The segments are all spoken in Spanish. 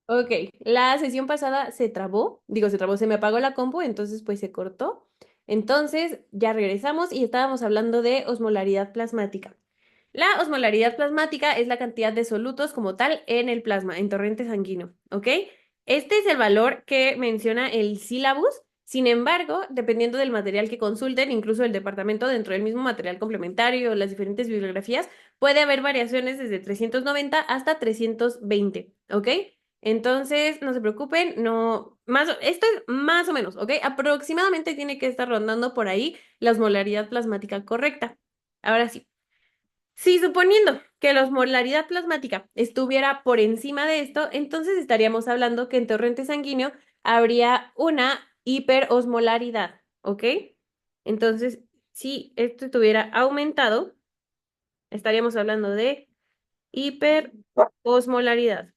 Ok, la sesión pasada se trabó, se me apagó la compu, entonces pues se cortó. Entonces ya regresamos y estábamos hablando de osmolaridad plasmática. La osmolaridad plasmática es la cantidad de solutos como tal en el plasma, en torrente sanguíneo, ¿ok? Este es el valor que menciona el sílabus. Sin embargo, dependiendo del material que consulten, incluso el departamento dentro del mismo material complementario, las diferentes bibliografías, puede haber variaciones desde 390 hasta 320, ¿ok? Entonces, no se preocupen, no, esto es más o menos, ¿ok? Aproximadamente tiene que estar rondando por ahí la osmolaridad plasmática correcta. Ahora sí. Si suponiendo que la osmolaridad plasmática estuviera por encima de esto, entonces estaríamos hablando que en torrente sanguíneo habría una hiperosmolaridad, ¿ok? Entonces, si esto estuviera aumentado, estaríamos hablando de hiperosmolaridad.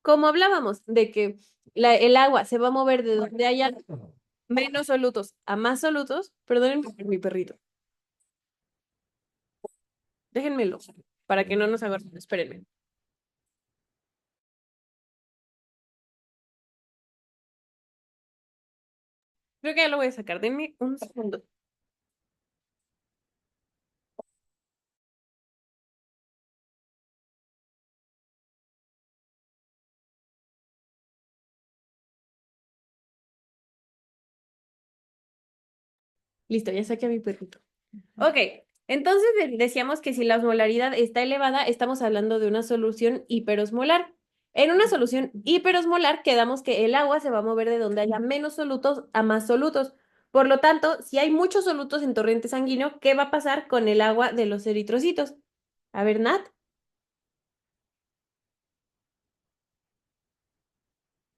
Como hablábamos de que el agua se va a mover de donde haya menos solutos a más solutos, perdonen por mi perrito, déjenmelo para que no nos agarren, espérenme. Creo que ya lo voy a sacar. Denme un segundo. Listo, ya saqué a mi perrito. Ok, entonces decíamos que si la osmolaridad está elevada, estamos hablando de una solución hiperosmolar. En una solución hiperosmolar quedamos que el agua se va a mover de donde haya menos solutos a más solutos. Por lo tanto, si hay muchos solutos en torrente sanguíneo, ¿qué va a pasar con el agua de los eritrocitos? A ver, Nat,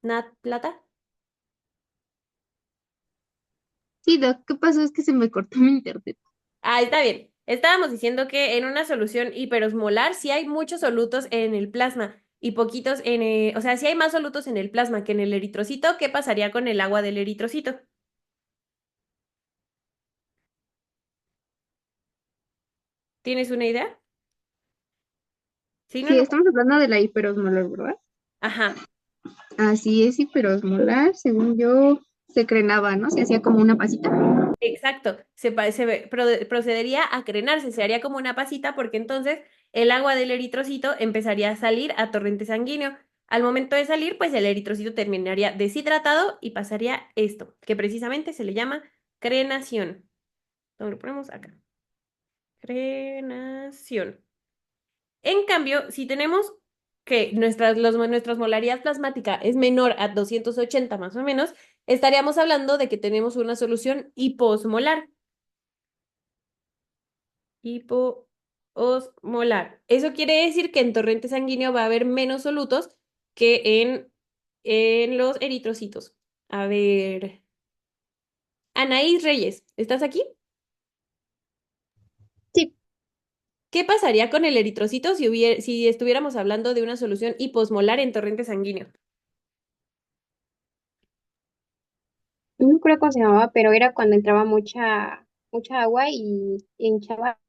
Nat Plata. Sí, Doc, ¿qué pasó? Es que se me cortó mi internet. Ah, está bien. Estábamos diciendo que en una solución hiperosmolar, si hay muchos solutos en el plasma y poquitos o sea, si hay más solutos en el plasma que en el eritrocito, ¿qué pasaría con el agua del eritrocito? ¿Tienes una idea? Sí, no, Sí, no. estamos hablando de la hiperosmolar, ¿verdad? Ajá, Así es, hiperosmolar, según yo, se crenaba, ¿no? Se hacía como una pasita. exacto. Procedería a crenarse, se haría como una pasita porque entonces el agua del eritrocito empezaría a salir a torrente sanguíneo. Al momento de salir, pues el eritrocito terminaría deshidratado y pasaría esto, que precisamente se le llama crenación. Entonces lo ponemos acá. Crenación. En cambio, si tenemos que nuestra osmolaridad plasmática es menor a 280 más o menos, estaríamos hablando de que tenemos una solución hiposmolar. Hipoosmolar. Eso quiere decir que en torrente sanguíneo va a haber menos solutos que en los eritrocitos. A ver, Anaís Reyes, ¿estás aquí? Sí, ¿Qué pasaría con el eritrocito si estuviéramos hablando de una solución hiposmolar en torrente sanguíneo? no me acuerdo cómo se llamaba, pero era cuando entraba mucha agua y hinchaba.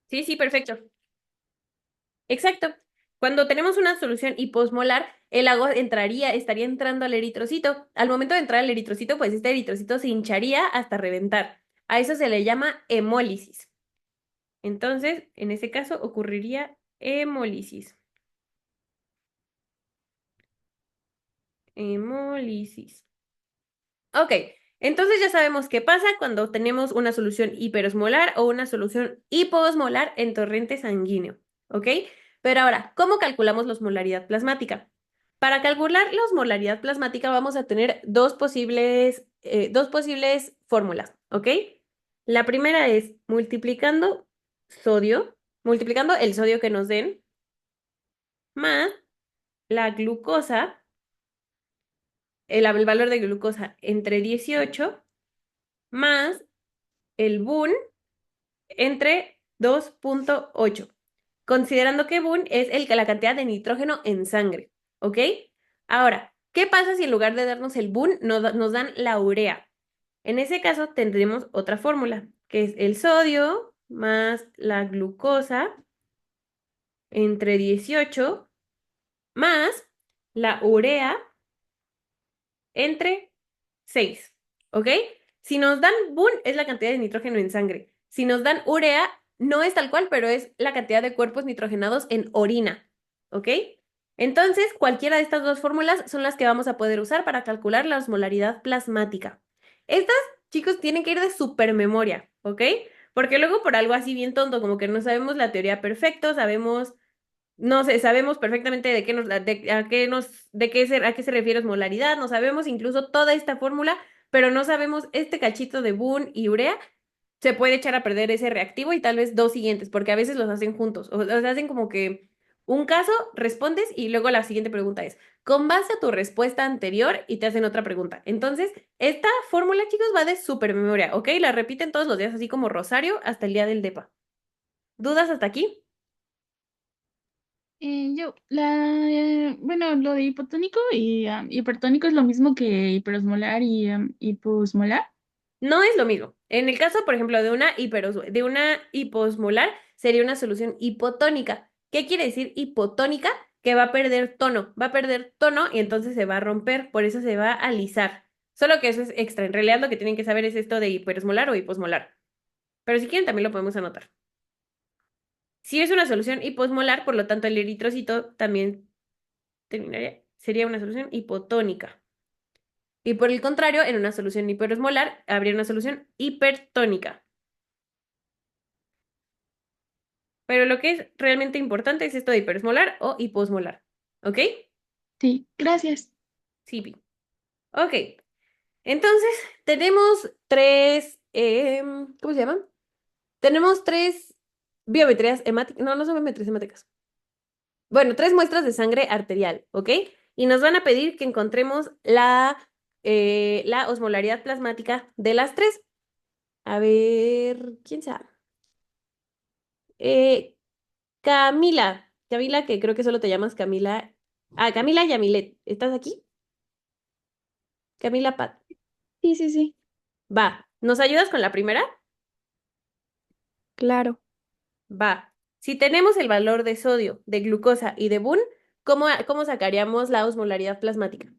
Sí, sí, perfecto. Exacto. Cuando tenemos una solución hiposmolar, el agua estaría entrando al eritrocito. Al momento de entrar al eritrocito, pues este eritrocito se hincharía hasta reventar. A eso se le llama hemólisis. Entonces, en ese caso ocurriría hemólisis. Hemólisis. Ok, entonces ya sabemos qué pasa cuando tenemos una solución hiperosmolar o una solución hipoosmolar en torrente sanguíneo. ¿Ok? Pero ahora, ¿cómo calculamos la osmolaridad plasmática? Para calcular la osmolaridad plasmática vamos a tener dos posibles fórmulas. ¿Ok? La primera es multiplicando el sodio que nos den, más la glucosa, el valor de glucosa entre 18 más el BUN entre 2,8, considerando que BUN es la cantidad de nitrógeno en sangre, ¿ok? Ahora, ¿qué pasa si en lugar de darnos el BUN nos dan la urea? En ese caso tendremos otra fórmula, que es el sodio más la glucosa entre 18 más la urea entre 6, ¿ok? Si nos dan BUN es la cantidad de nitrógeno en sangre. Si nos dan urea, no es tal cual, pero es la cantidad de cuerpos nitrogenados en orina, ¿ok? Entonces, cualquiera de estas dos fórmulas son las que vamos a poder usar para calcular la osmolaridad plasmática. Estas, chicos, tienen que ir de supermemoria, ¿ok? Porque luego por algo así bien tonto, como que no sabemos la teoría perfecto, sabemos no sé, sabemos perfectamente de qué nos, de, a qué nos, de qué a qué se refiere osmolaridad, no sabemos incluso toda esta fórmula, pero no sabemos este cachito de Boone y urea, se puede echar a perder ese reactivo y tal vez dos siguientes, porque a veces los hacen juntos, o sea, hacen como que un caso, respondes y luego la siguiente pregunta es, con base a tu respuesta anterior y te hacen otra pregunta. Entonces, esta fórmula, chicos, va de supermemoria, ¿ok? La repiten todos los días, así como Rosario, hasta el día del DEPA. ¿Dudas hasta aquí? Bueno, lo de hipotónico y hipertónico es lo mismo que hiperosmolar y hiposmolar. No es lo mismo. En el caso, por ejemplo, de una hiposmolar, sería una solución hipotónica. ¿Qué quiere decir hipotónica? Que va a perder tono y entonces se va a romper, por eso se va a alisar. Solo que eso es extra. En realidad lo que tienen que saber es esto de hiperosmolar o hiposmolar. Pero si quieren también lo podemos anotar. Si es una solución hiposmolar, por lo tanto el eritrocito también sería una solución hipotónica. Y por el contrario, en una solución hiperosmolar habría una solución hipertónica. Pero lo que es realmente importante es esto de hipersmolar o hiposmolar. ¿Ok? Sí, gracias. Sí, Pi. Ok. Entonces, tenemos tres, ¿cómo se llaman? Tenemos tres biometrías hemáticas. No, no son biometrías hemáticas. Bueno, tres muestras de sangre arterial, ¿ok? Y nos van a pedir que encontremos la osmolaridad plasmática de las tres. A ver, ¿quién sabe? Eh, Camila, que creo que solo te llamas Camila. Ah, Camila Yamilet, ¿estás aquí? Camila Pat. Sí, sí, sí, Va. ¿Nos ayudas con la primera? claro. Va. Si tenemos el valor de sodio, de glucosa y de Boone, ¿cómo sacaríamos la osmolaridad plasmática?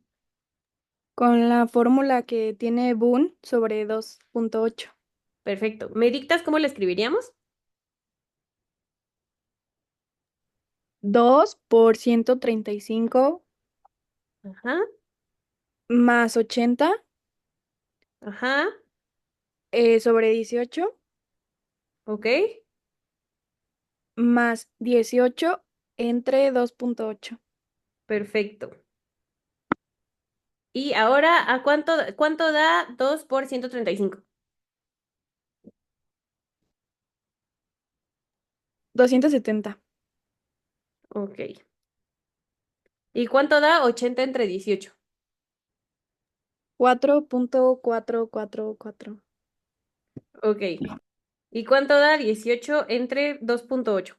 Con la fórmula que tiene Boone sobre 2.8. Perfecto. ¿Me dictas cómo la escribiríamos? 2 por 135 Ajá, más 80 ajá, sobre 18 ok, más 18 entre 2.8. perfecto. Y ahora, cuánto da 2 por 135? 270. Ok. ¿Y cuánto da 80 entre 18? 4.444. Ok. ¿Y cuánto da 18 entre 2.8?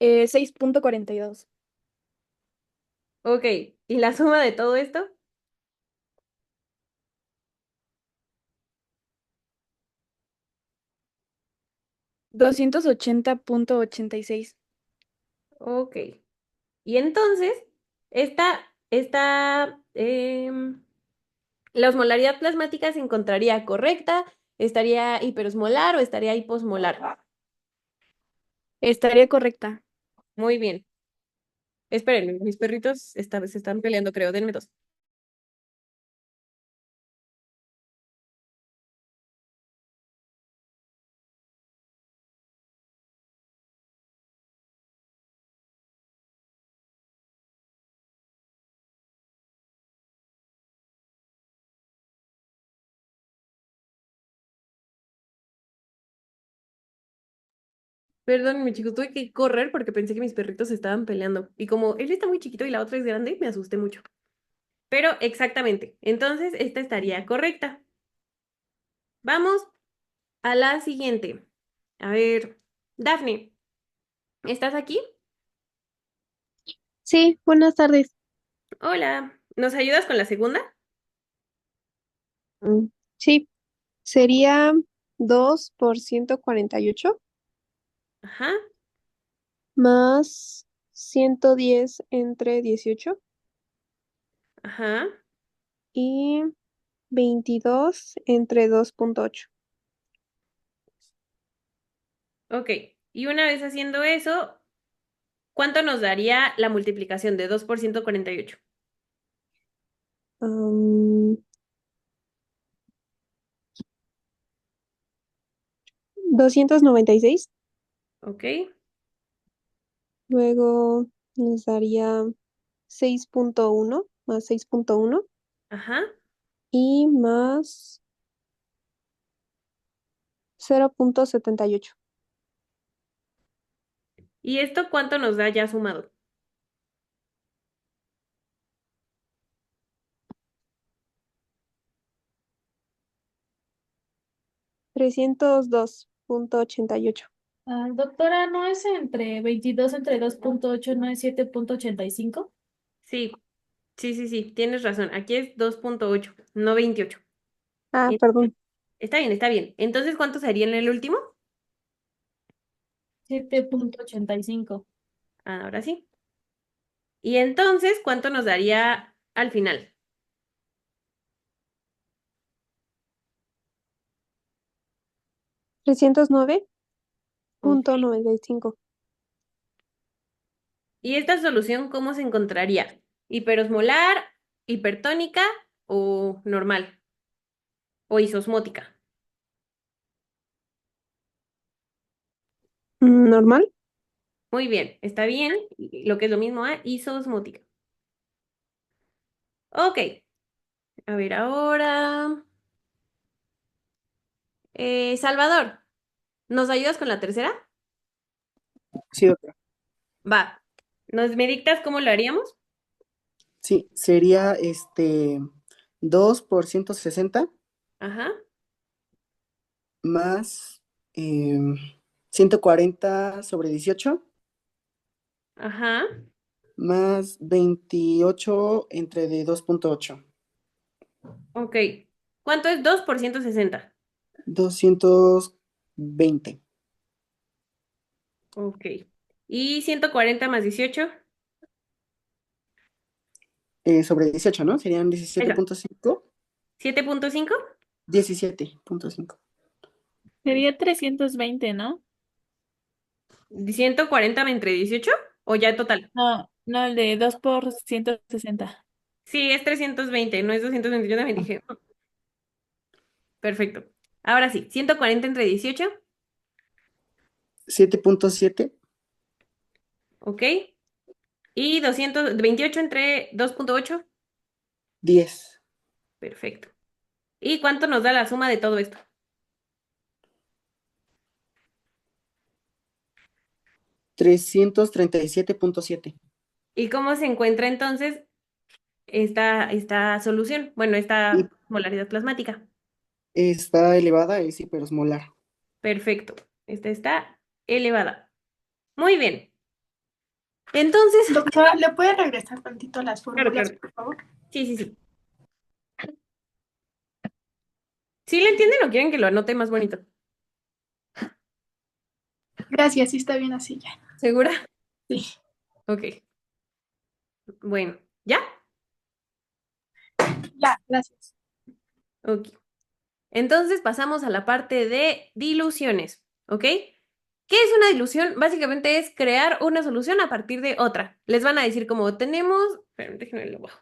6.42. Ok. ¿Y la suma de todo esto? 280.86. Ok. Y entonces, esta, la osmolaridad plasmática se encontraría correcta, estaría hiperosmolar o estaría hiposmolar. Estaría correcta. Muy bien. Esperen, mis perritos se están peleando, creo. Denme dos. Perdón, chicos, tuve que correr porque pensé que mis perritos se estaban peleando. Y como él está muy chiquito y la otra es grande, me asusté mucho. Pero exactamente. Entonces, esta estaría correcta. Vamos a la siguiente. A ver, Dafne, ¿estás aquí? Sí, buenas tardes. Hola. ¿Nos ayudas con la segunda? Mm, Sí, sería 2 por 148 Ajá, más 110 entre 18 ajá. y 22 entre 2.8. Ok. Y una vez haciendo eso, ¿cuánto nos daría la multiplicación de 2 por 148? 296. Ok, Luego nos daría 6.1 más 6.1 ajá. y más 0.78. ¿Y esto cuánto nos da ya sumado? 302.88. Doctora, ¿no es entre 22 entre 2.8 no es 7.85? Sí, sí, tienes razón. Aquí es 2.8, no 28. Ah, Entonces, perdón. está bien, está bien. Entonces, ¿cuánto sería en el último? 7.85. Ah, ahora sí. Y entonces, ¿cuánto nos daría al final? 309.95. Ok. ¿Y esta solución cómo se encontraría? ¿Hiperosmolar, hipertónica o normal? ¿O isosmótica? ¿Normal? Muy bien, está bien. Y lo que es lo mismo a isosmótica. Ok, a ver ahora. Salvador, ¿nos ayudas con la tercera? Sí, doctora. Va. ¿Me dictas cómo lo haríamos? Sí, sería 2 por 160 Ajá, más 140 sobre 18 ajá. más 28 entre de 2.8. Ok. ¿Cuánto es 2 por 160? 220 Ok. ¿Y 140 más 18? sobre 18, ¿no? Serían Esa. 17.5. 7.5. 17.5. Sería 320, ¿no? ¿140 entre 18? ¿O ya total? No, no, el de 2 por 160. Sí, es 320, no es 220. Yo también dije, perfecto. Ahora sí, 140 entre 18. 7.7. Ok. ¿Y 228 entre 2.8? 10. Perfecto. ¿Y cuánto nos da la suma de todo esto? 337.7. ¿Y cómo se encuentra entonces esta solución? Bueno, Y esta molaridad plasmática. está elevada, es hiperosmolar. Perfecto. Esta está elevada. Muy bien. Entonces, Doctora, ¿le puede regresar tantito las claro, fórmulas, claro. por favor? Sí. ¿Sí le entienden o quieren que lo anote más bonito? Gracias, sí está bien así ya. ¿Segura? Sí. Ok. Bueno, ¿ya? Ya, gracias. Ok. Entonces pasamos a la parte de diluciones, ¿ok? ¿Qué es una dilución? Básicamente es crear una solución a partir de otra. Les van a decir como tenemos, esperen, déjenme lo bajo.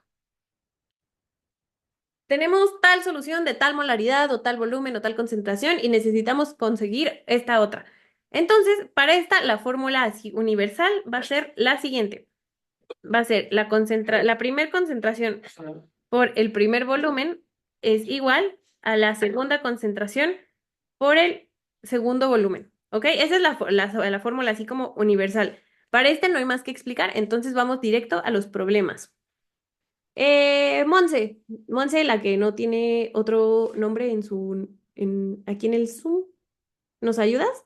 Tenemos tal solución de tal molaridad o tal volumen o tal concentración y necesitamos conseguir esta otra. Entonces, para esta, la fórmula así universal va a ser la siguiente. Va a ser la primer concentración por el primer volumen es igual a la segunda concentración por el segundo volumen. ¿Ok? Esa es la fórmula así como universal. Para este no hay más que explicar, entonces vamos directo a los problemas. Monse, la que no tiene otro nombre aquí en el Zoom, ¿nos ayudas?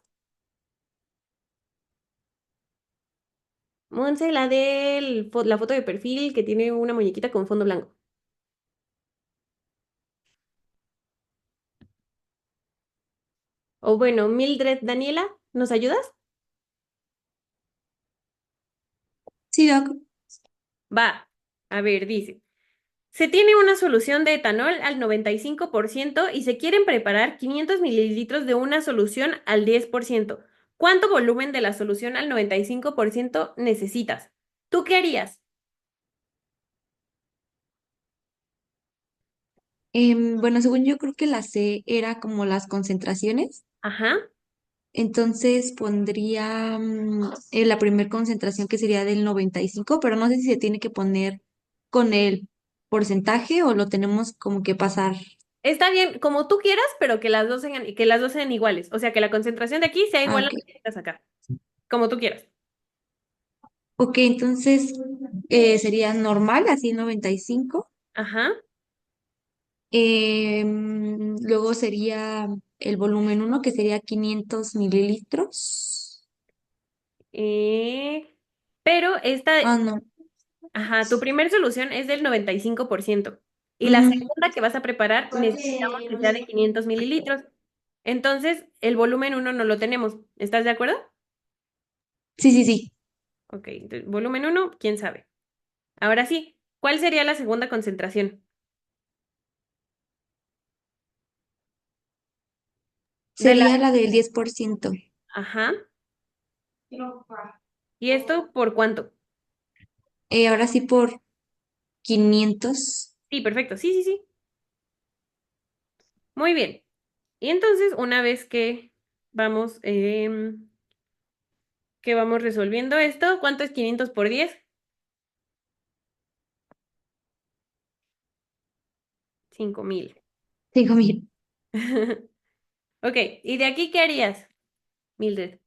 Monse, la foto de perfil que tiene una muñequita con fondo blanco. O bueno, Mildred, Daniela, ¿nos ayudas? Sí, Doc. Va, a ver, dice. Se tiene una solución de etanol al 95% y se quieren preparar 500 mililitros de una solución al 10%. ¿Cuánto volumen de la solución al 95% necesitas? ¿Tú qué harías? Bueno, según yo creo que la C era como las concentraciones. Ajá, Entonces pondría la primera concentración que sería del 95, pero no sé si se tiene que poner con el porcentaje o lo tenemos como que pasar. está bien, como tú quieras, pero que las dos sean iguales. O sea, que la concentración de aquí sea Ah, igual a ok. la que tengas acá. Como tú quieras. Ok, entonces sería normal, así 95. Ajá. Luego sería el volumen uno que sería 500 mililitros. Eh, pero esta, Ah, no. ajá, tu primer solución es del 95%. Y la Ujú. segunda que vas a preparar necesitamos que sea de 500 mililitros. Entonces, el volumen uno no lo tenemos. ¿Estás de acuerdo? Sí, sí, sí. Ok, entonces, volumen uno, quién sabe. Ahora sí, ¿cuál sería la segunda concentración? De la, Sería la del 10%. ajá. ¿Y esto por cuánto? Ahora sí por 500. Sí, perfecto. Sí, sí, sí. Muy bien. Y entonces, una vez vamos, que vamos resolviendo esto, ¿cuánto es 500 por 10? 5000. 5,000. Ok, ¿y de aquí qué harías, Mildred?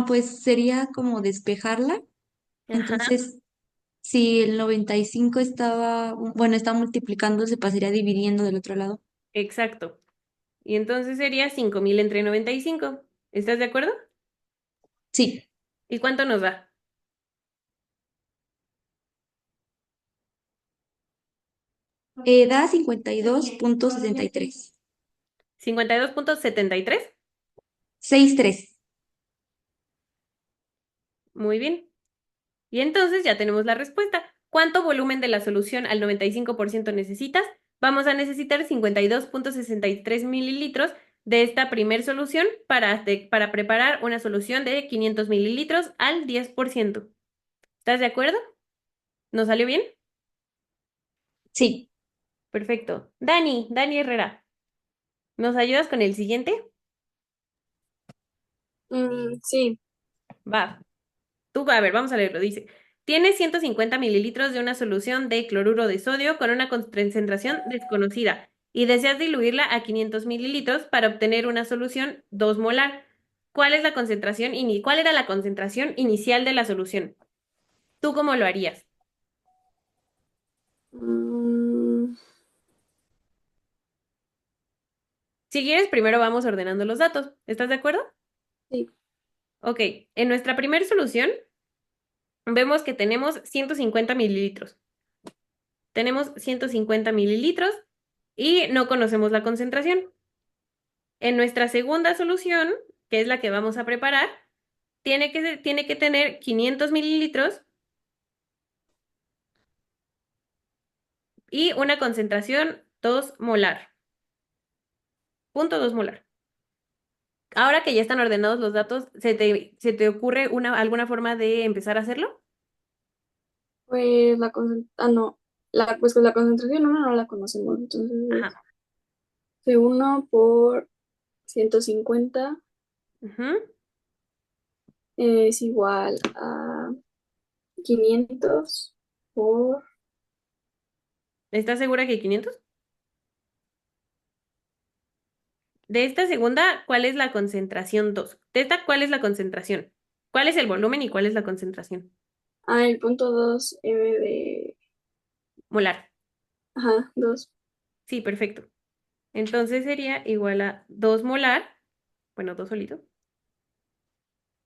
Pues sería como despejarla. Ajá, Entonces, si el 95 estaba, bueno, está multiplicando, se pasaría dividiendo del otro lado. exacto. Y entonces sería 5000 entre 95. ¿Estás de acuerdo? Sí. ¿Y cuánto nos da? Da 52,63. 52,73. 63. Muy bien. Y entonces ya tenemos la respuesta. ¿Cuánto volumen de la solución al 95% necesitas? Vamos a necesitar 52,63 mililitros de esta primer solución para preparar una solución de 500 mililitros al 10%. ¿Estás de acuerdo? ¿Nos salió bien? Sí. Perfecto. Dani Herrera, ¿nos ayudas con el siguiente? Sí. Va. A ver, vamos a leerlo. Dice, tiene 150 mililitros de una solución de cloruro de sodio con una concentración desconocida y deseas diluirla a 500 mililitros para obtener una solución 2 molar. ¿Cuál era la concentración inicial de la solución? ¿Tú cómo lo harías? Mm, Si quieres, primero vamos ordenando los datos. ¿Estás de acuerdo? sí. Ok, en nuestra primera solución vemos que tenemos 150 mililitros. Tenemos 150 mililitros y no conocemos la concentración. En nuestra segunda solución, que es la que vamos a preparar, tiene que tener 500 mililitros y una concentración 2 molar. Punto 2 molar. Ahora que ya están ordenados los datos, ¿se te ocurre alguna forma de empezar a hacerlo? Pues no. Pues la concentración uno no la conocemos. Entonces, Ajá. de 1 por 150 Ujú. es igual a 500 por... ¿Estás segura que 500? De esta segunda, ¿cuál es la concentración 2? De esta, ¿cuál es la concentración? ¿Cuál es el volumen y cuál es la concentración? El punto 2 M de... Molar. Ajá, 2. Sí, perfecto. Entonces sería igual a 2 molar, bueno, 2 solito,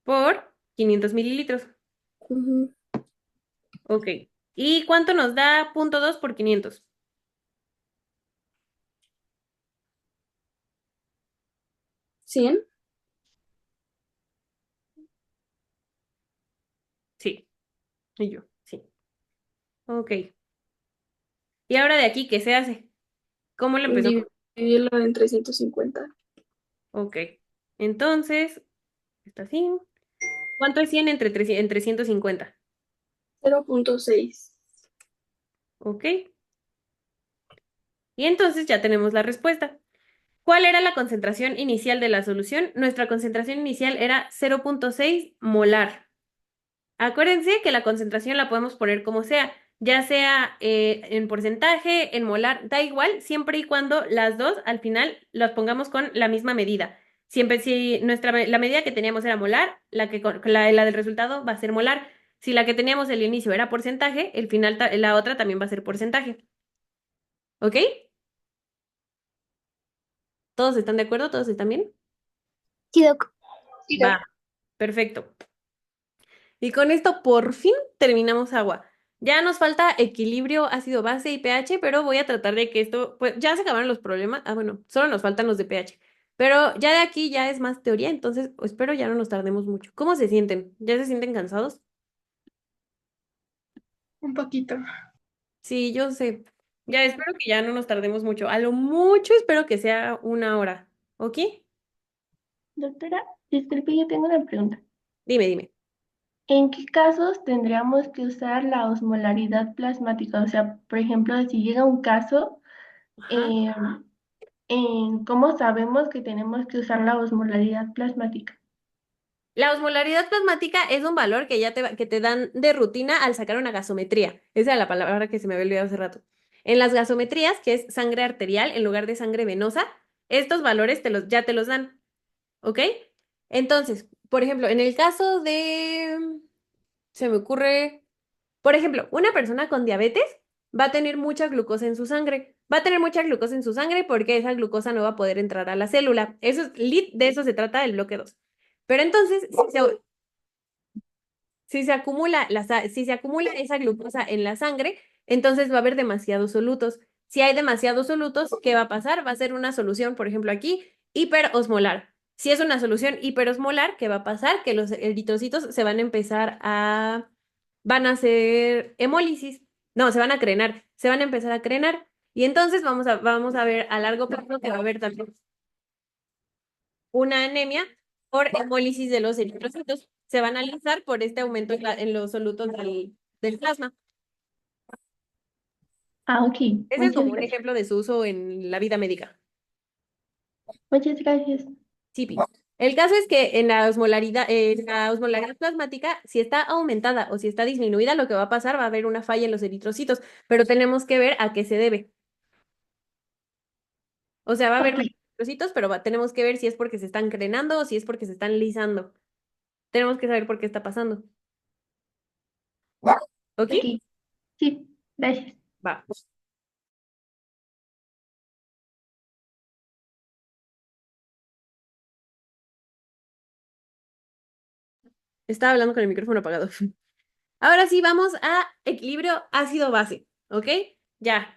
por 500 mililitros. Ok. ¿Y cuánto nos da punto 2 por 500? 100. Sí, y yo, sí. Ok. ¿Y ahora de aquí qué se hace? ¿Cómo lo empezamos? Dividirlo en 350. Ok. Entonces, está así. ¿Cuánto es 100 entre 150? 0.6. Ok. Y entonces ya tenemos la respuesta. ¿Cuál era la concentración inicial de la solución? Nuestra concentración inicial era 0.6 molar. Acuérdense que la concentración la podemos poner como sea, ya sea en porcentaje, en molar, da igual, siempre y cuando las dos al final las pongamos con la misma medida. Siempre si la medida que teníamos era molar, la del resultado va a ser molar. Si la que teníamos al inicio era porcentaje, el final la otra también va a ser porcentaje. ¿Ok? ¿Todos están de acuerdo? ¿Todos están bien? Sí, Doc. Va, perfecto. Y con esto por fin terminamos agua. Ya nos falta equilibrio ácido base y pH, pero voy a tratar de que esto, pues ya se acabaron los problemas. Ah, bueno, solo nos faltan los de pH. Pero ya de aquí ya es más teoría, entonces espero ya no nos tardemos mucho. ¿Cómo se sienten? ¿Ya se sienten cansados? Un poquito. Sí, yo sé. Ya espero que ya no nos tardemos mucho. A lo mucho espero que sea 1 hora. ¿Ok? Doctora, disculpe, yo tengo una pregunta. Dime, dime. ¿En qué casos tendríamos que usar la osmolaridad plasmática? O sea, por ejemplo, si llega un caso, Ajá. eh, ¿cómo sabemos que tenemos que usar la osmolaridad plasmática? La osmolaridad plasmática es un valor que que te dan de rutina al sacar una gasometría. Esa era la palabra que se me había olvidado hace rato. En las gasometrías, que es sangre arterial en lugar de sangre venosa, estos valores ya te los dan. ¿Ok? Entonces, por ejemplo, en el caso de... Se me ocurre... Por ejemplo, una persona con diabetes va a tener mucha glucosa en su sangre. Va a tener mucha glucosa en su sangre porque esa glucosa no va a poder entrar a la célula. De eso se trata el bloque 2. Pero entonces, si se acumula esa glucosa en la sangre, entonces va a haber demasiados solutos. Si hay demasiados solutos, ¿qué va a pasar? Va a ser una solución, por ejemplo, aquí, hiperosmolar. Si es una solución hiperosmolar, ¿qué va a pasar? Que los eritrocitos se van a van a hacer hemólisis. No, se van a crenar, se van a empezar a crenar. Y entonces vamos a ver a largo plazo que va a haber también una anemia por hemólisis de los eritrocitos. Se van a alisar por este aumento en los solutos del plasma. Ah, ok. Ese es Muchas como un gracias. ejemplo de su uso en la vida médica. Muchas gracias. Sí, Pi. El caso es que en la osmolaridad plasmática, si está aumentada o si está disminuida, lo que va a pasar va a haber una falla en los eritrocitos, pero tenemos que ver a qué se debe. O sea, va a haber Ok, más eritrocitos, pero tenemos que ver si es porque se están crenando o si es porque se están lisando. Tenemos que saber por qué está pasando. ¿Ok? ok. Sí, gracias. Va. Estaba hablando con el micrófono apagado. Ahora sí, vamos a equilibrio ácido-base, ¿ok? Ya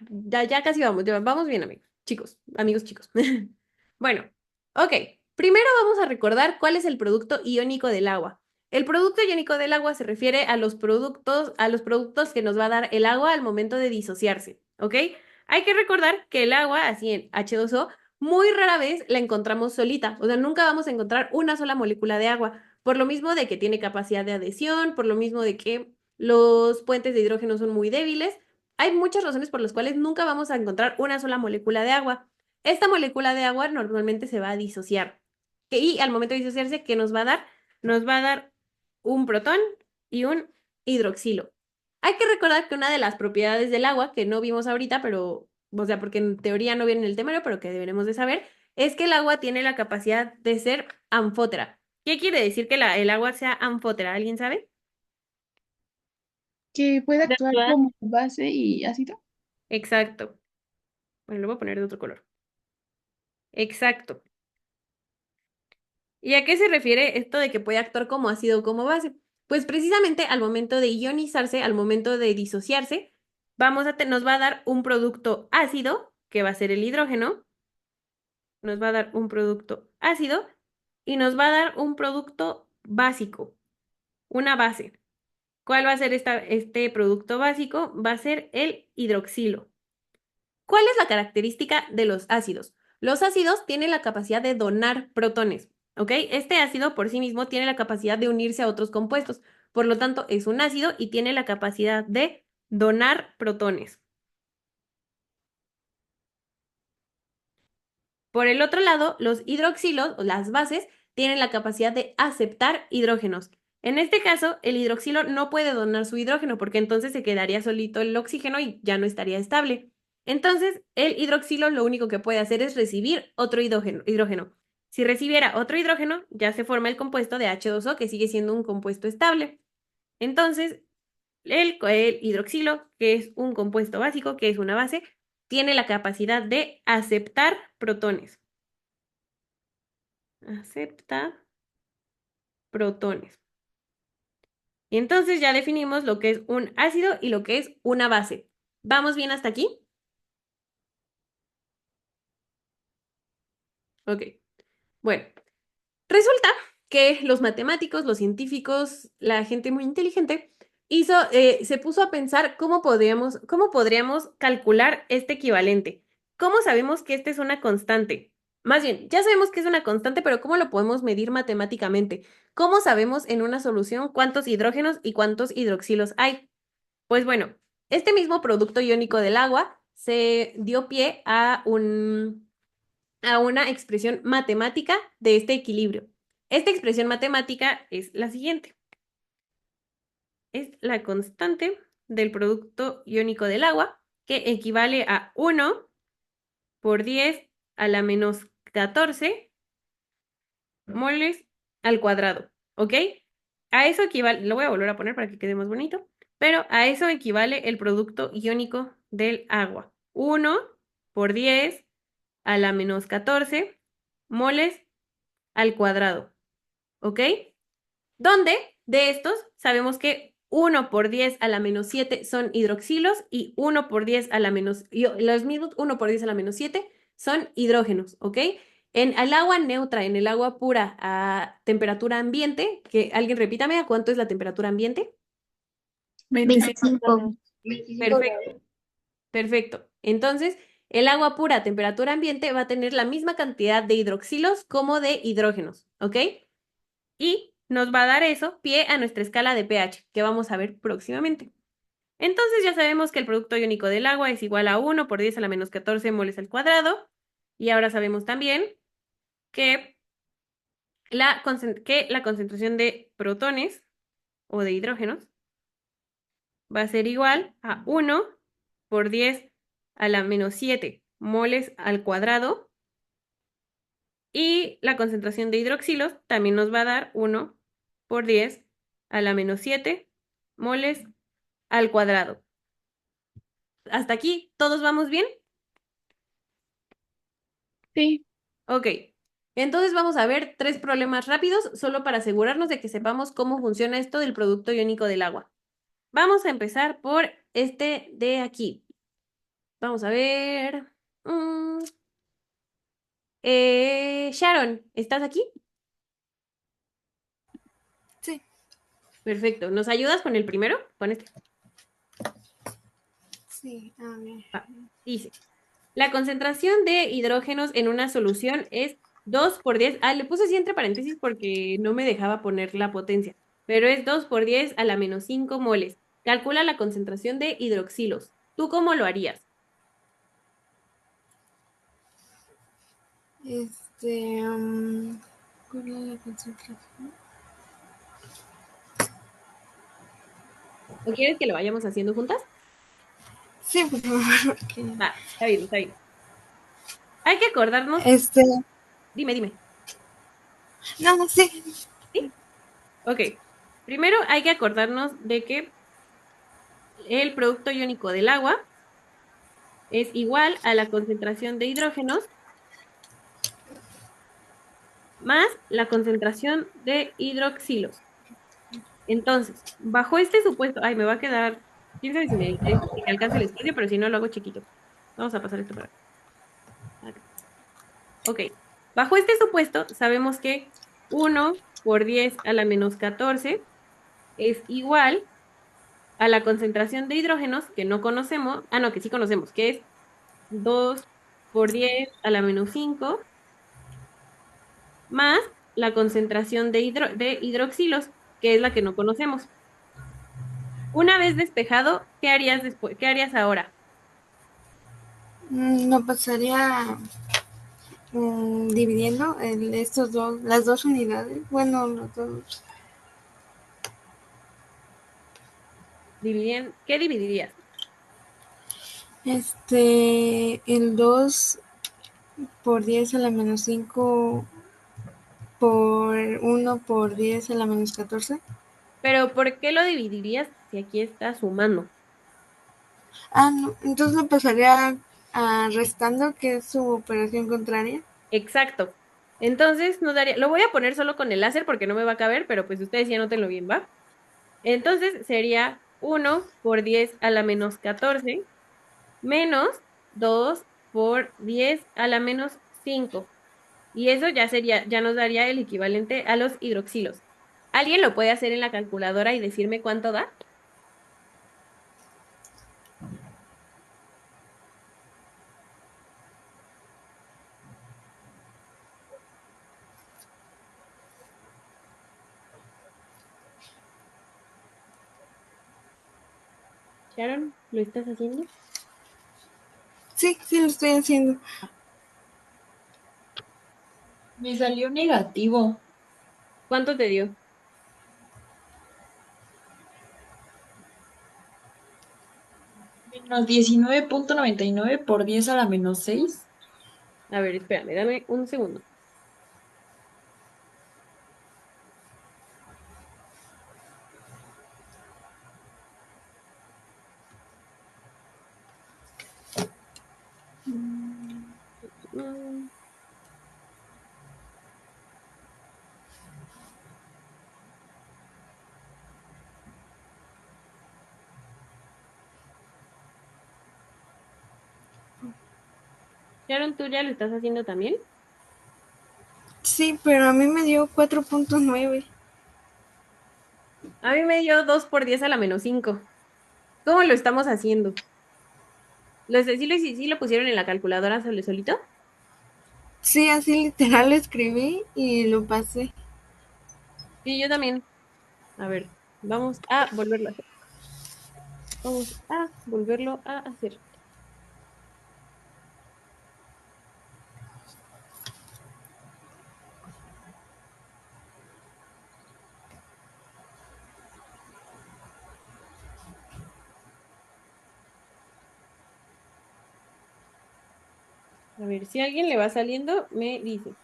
casi vamos, ya vamos bien, amigos chicos. Bueno, ok. Primero vamos a recordar cuál es el producto iónico del agua. El producto iónico del agua se refiere a los productos que nos va a dar el agua al momento de disociarse, ¿ok? Hay que recordar que el agua, así en H2O, muy rara vez la encontramos solita, o sea, nunca vamos a encontrar una sola molécula de agua, por lo mismo de que tiene capacidad de adhesión, por lo mismo de que los puentes de hidrógeno son muy débiles. Hay muchas razones por las cuales nunca vamos a encontrar una sola molécula de agua. Esta molécula de agua normalmente se va a disociar. Y al momento de disociarse, ¿qué nos va a dar? Nos va a dar un protón y un hidroxilo. Hay que recordar que una de las propiedades del agua, que no vimos ahorita, pero, o sea, porque en teoría no viene en el temario, pero que deberemos de saber, es que el agua tiene la capacidad de ser anfótera. ¿Qué quiere decir que el agua sea anfótera? ¿Alguien sabe? Que puede De actuar actuar. como base y ácido. Exacto. Bueno, lo voy a poner de otro color. Exacto. ¿Y a qué se refiere esto de que puede actuar como ácido o como base? Pues precisamente al momento de ionizarse, al momento de disociarse, nos va a dar un producto ácido, que va a ser el hidrógeno, nos va a dar un producto ácido, y nos va a dar un producto básico, una base. ¿Cuál va a ser este producto básico? Va a ser el hidroxilo. ¿Cuál es la característica de los ácidos? Los ácidos tienen la capacidad de donar protones, ¿ok? Este ácido por sí mismo tiene la capacidad de unirse a otros compuestos, por lo tanto es un ácido y tiene la capacidad de donar protones. Por el otro lado, los hidroxilos, o las bases, tienen la capacidad de aceptar hidrógenos. En este caso, el hidroxilo no puede donar su hidrógeno porque entonces se quedaría solito el oxígeno y ya no estaría estable. Entonces, el hidroxilo lo único que puede hacer es recibir otro hidrógeno. Si recibiera otro hidrógeno, ya se forma el compuesto de H2O, que sigue siendo un compuesto estable. Entonces, el hidroxilo, que es un compuesto básico, que es una base, tiene la capacidad de aceptar protones. Acepta protones. Y entonces ya definimos lo que es un ácido y lo que es una base. ¿Vamos bien hasta aquí? Ok. Bueno, resulta que los matemáticos, los científicos, la gente muy inteligente, se puso a pensar cómo podríamos calcular este equivalente. ¿Cómo sabemos que esta es una constante? Más bien, ya sabemos que es una constante, pero ¿cómo lo podemos medir matemáticamente? ¿Cómo sabemos en una solución cuántos hidrógenos y cuántos hidroxilos hay? Pues bueno, este mismo producto iónico del agua se dio pie a una expresión matemática de este equilibrio. Esta expresión matemática es la siguiente. Es la constante del producto iónico del agua, que equivale a 1 por 10 a la menos 14 moles al cuadrado, ¿ok? A eso equivale, lo voy a volver a poner para que quede más bonito, pero a eso equivale el producto iónico del agua. 1 por 10 a la menos 14 moles al cuadrado, ¿ok? Donde de estos sabemos que 1 por 10 a la menos 7 son hidroxilos y 1 por 10 a la menos, los mismos 1 por 10 a la menos 7 son hidrógenos, ¿ok? En el agua neutra, en el agua pura a temperatura ambiente, que alguien repítame, ¿a cuánto es la temperatura ambiente? 25. Perfecto, perfecto. Entonces, el agua pura a temperatura ambiente va a tener la misma cantidad de hidroxilos como de hidrógenos, ¿ok? Y nos va a dar eso pie a nuestra escala de pH, que vamos a ver próximamente. Entonces ya sabemos que el producto iónico del agua es igual a 1 por 10 a la menos 14 moles al cuadrado. Y ahora sabemos también que la concentración de protones o de hidrógenos va a ser igual a 1 por 10 a la menos 7 moles al cuadrado. Y la concentración de hidroxilos también nos va a dar 1 por 10 a la menos 7 moles al cuadrado. ¿Hasta aquí todos vamos bien? Sí. Ok. Entonces vamos a ver 3 problemas rápidos, solo para asegurarnos de que sepamos cómo funciona esto del producto iónico del agua. Vamos a empezar por este de aquí. Vamos a ver. Sharon, ¿estás aquí? Sí. Perfecto. ¿Nos ayudas con el primero? Con este. Sí, a ver. Dice, la concentración de hidrógenos en una solución es 2 por 10. Le puse así entre paréntesis porque no me dejaba poner la potencia. Pero es 2 por 10 a la menos 5 moles. Calcula la concentración de hidroxilos. ¿Tú cómo lo harías? ¿Cuál es la concentración? ¿O quieres que lo vayamos haciendo juntas? Sí, por favor, porque... Va, está bien, está bien. Hay que acordarnos. Dime. No sé. ¿Sí? Ok. Primero hay que acordarnos de que el producto iónico del agua es igual a la concentración de hidrógenos más la concentración de hidroxilos. Entonces, bajo este supuesto, me va a quedar, quién sabe si me alcanza el espacio, pero si no lo hago chiquito. Vamos a pasar esto para acá. Ok, bajo este supuesto sabemos que 1 por 10 a la menos 14 es igual a la concentración de hidrógenos que no conocemos, no, que sí conocemos, que es 2 por 10 a la menos 5 más la concentración de hidroxilos, que es la que no conocemos. Una vez despejado, ¿qué harías después? ¿Qué harías ahora? Lo pasaría dividiendo las dos unidades. Bueno, los dos. ¿Qué dividirías? El 2 por 10 a la menos 5 por 1 por 10 a la menos 14. Pero ¿por qué lo dividirías si aquí está sumando? No, entonces lo pasaría a restando, que es su operación contraria. Exacto. Entonces nos daría, lo voy a poner solo con el láser porque no me va a caber, pero pues ustedes ya anótenlo bien, ¿va? Entonces sería 1 por 10 a la menos 14 menos 2 por 10 a la menos 5. Y eso ya nos daría el equivalente a los hidroxilos. ¿Alguien lo puede hacer en la calculadora y decirme cuánto da? Sharon, ¿lo estás haciendo? Sí, sí, lo estoy haciendo. Me salió negativo. ¿Cuánto te dio? Menos 19.99 por 10 a la menos 6. A ver, espérame, dame un segundo. Mm, Sharon, ¿tú ya lo estás haciendo también? Sí, pero a mí me dio 4.9. A mí me dio 2 por 10 a la menos 5. ¿Cómo lo estamos haciendo? ¿Sí lo pusieron en la calculadora solito? Sí, así literal lo escribí y lo pasé. Sí, yo también. A ver, vamos a volverlo a hacer. Vamos a volverlo a hacer. A ver, si a alguien le va saliendo, me dice.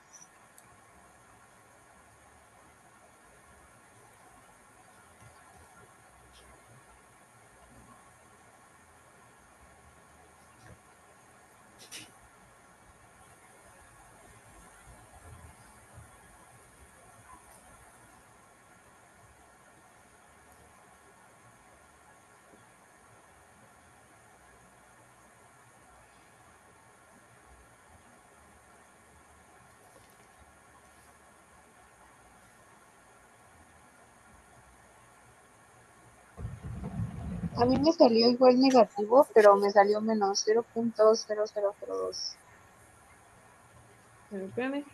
A mí me salió igual negativo, pero me salió menos 0.0002. A ver, espérame.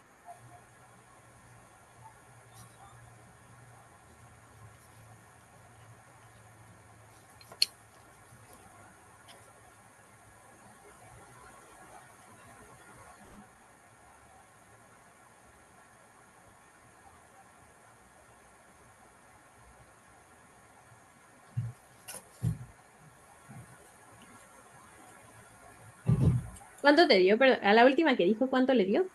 ¿Cuánto te dio? Pero a la última que dijo, ¿cuánto le dio?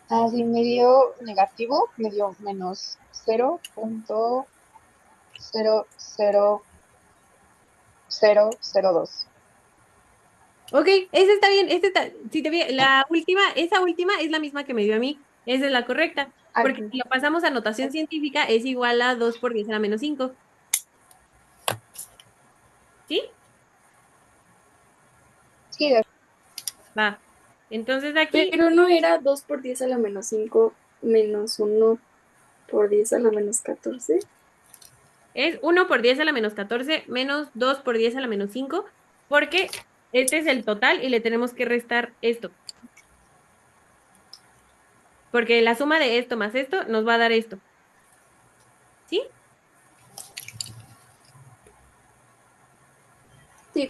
Así me dio negativo, me dio menos 0.00002. Ok, ese está bien, si te esa última es la misma que me dio a mí. Esa es la correcta. Porque Aquí. si lo pasamos a notación científica, es igual a 2 por 10 a la menos 5. ¿Sí? Sí, Va. Entonces aquí Pero no era 2 por 10 a la menos 5 menos 1 por 10 a la menos 14. es 1 por 10 a la menos 14 menos 2 por 10 a la menos 5, porque este es el total y le tenemos que restar esto. Porque la suma de esto más esto nos va a dar esto. ¿Sí? Sí.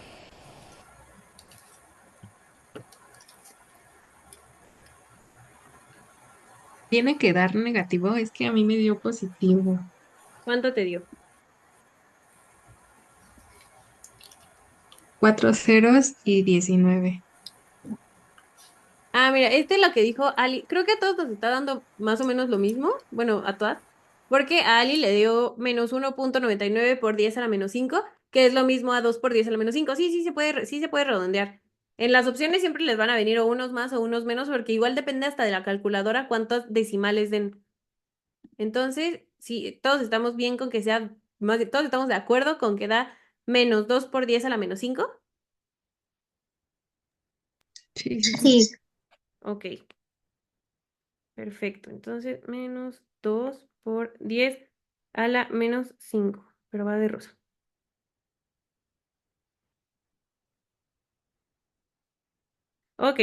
Tiene que dar negativo, es que a mí me dio positivo. ¿Cuánto te dio? 4 ceros y 19. Ah, mira, este es lo que dijo Ali. Creo que a todos nos está dando más o menos lo mismo. Bueno, a todas. Porque a Ali le dio menos 1,99 por 10 a la menos 5, que es lo mismo a 2 por 10 a la menos 5. Sí, sí se puede redondear. En las opciones siempre les van a venir o unos más o unos menos, porque igual depende hasta de la calculadora cuántos decimales den. Entonces, sí, todos estamos bien con que sea, todos estamos de acuerdo con que da menos 2 por 10 a la menos 5. Sí, sí, sí. Sí. Ok. Perfecto, entonces menos 2 por 10 a la menos 5, pero va de rosa. Ok,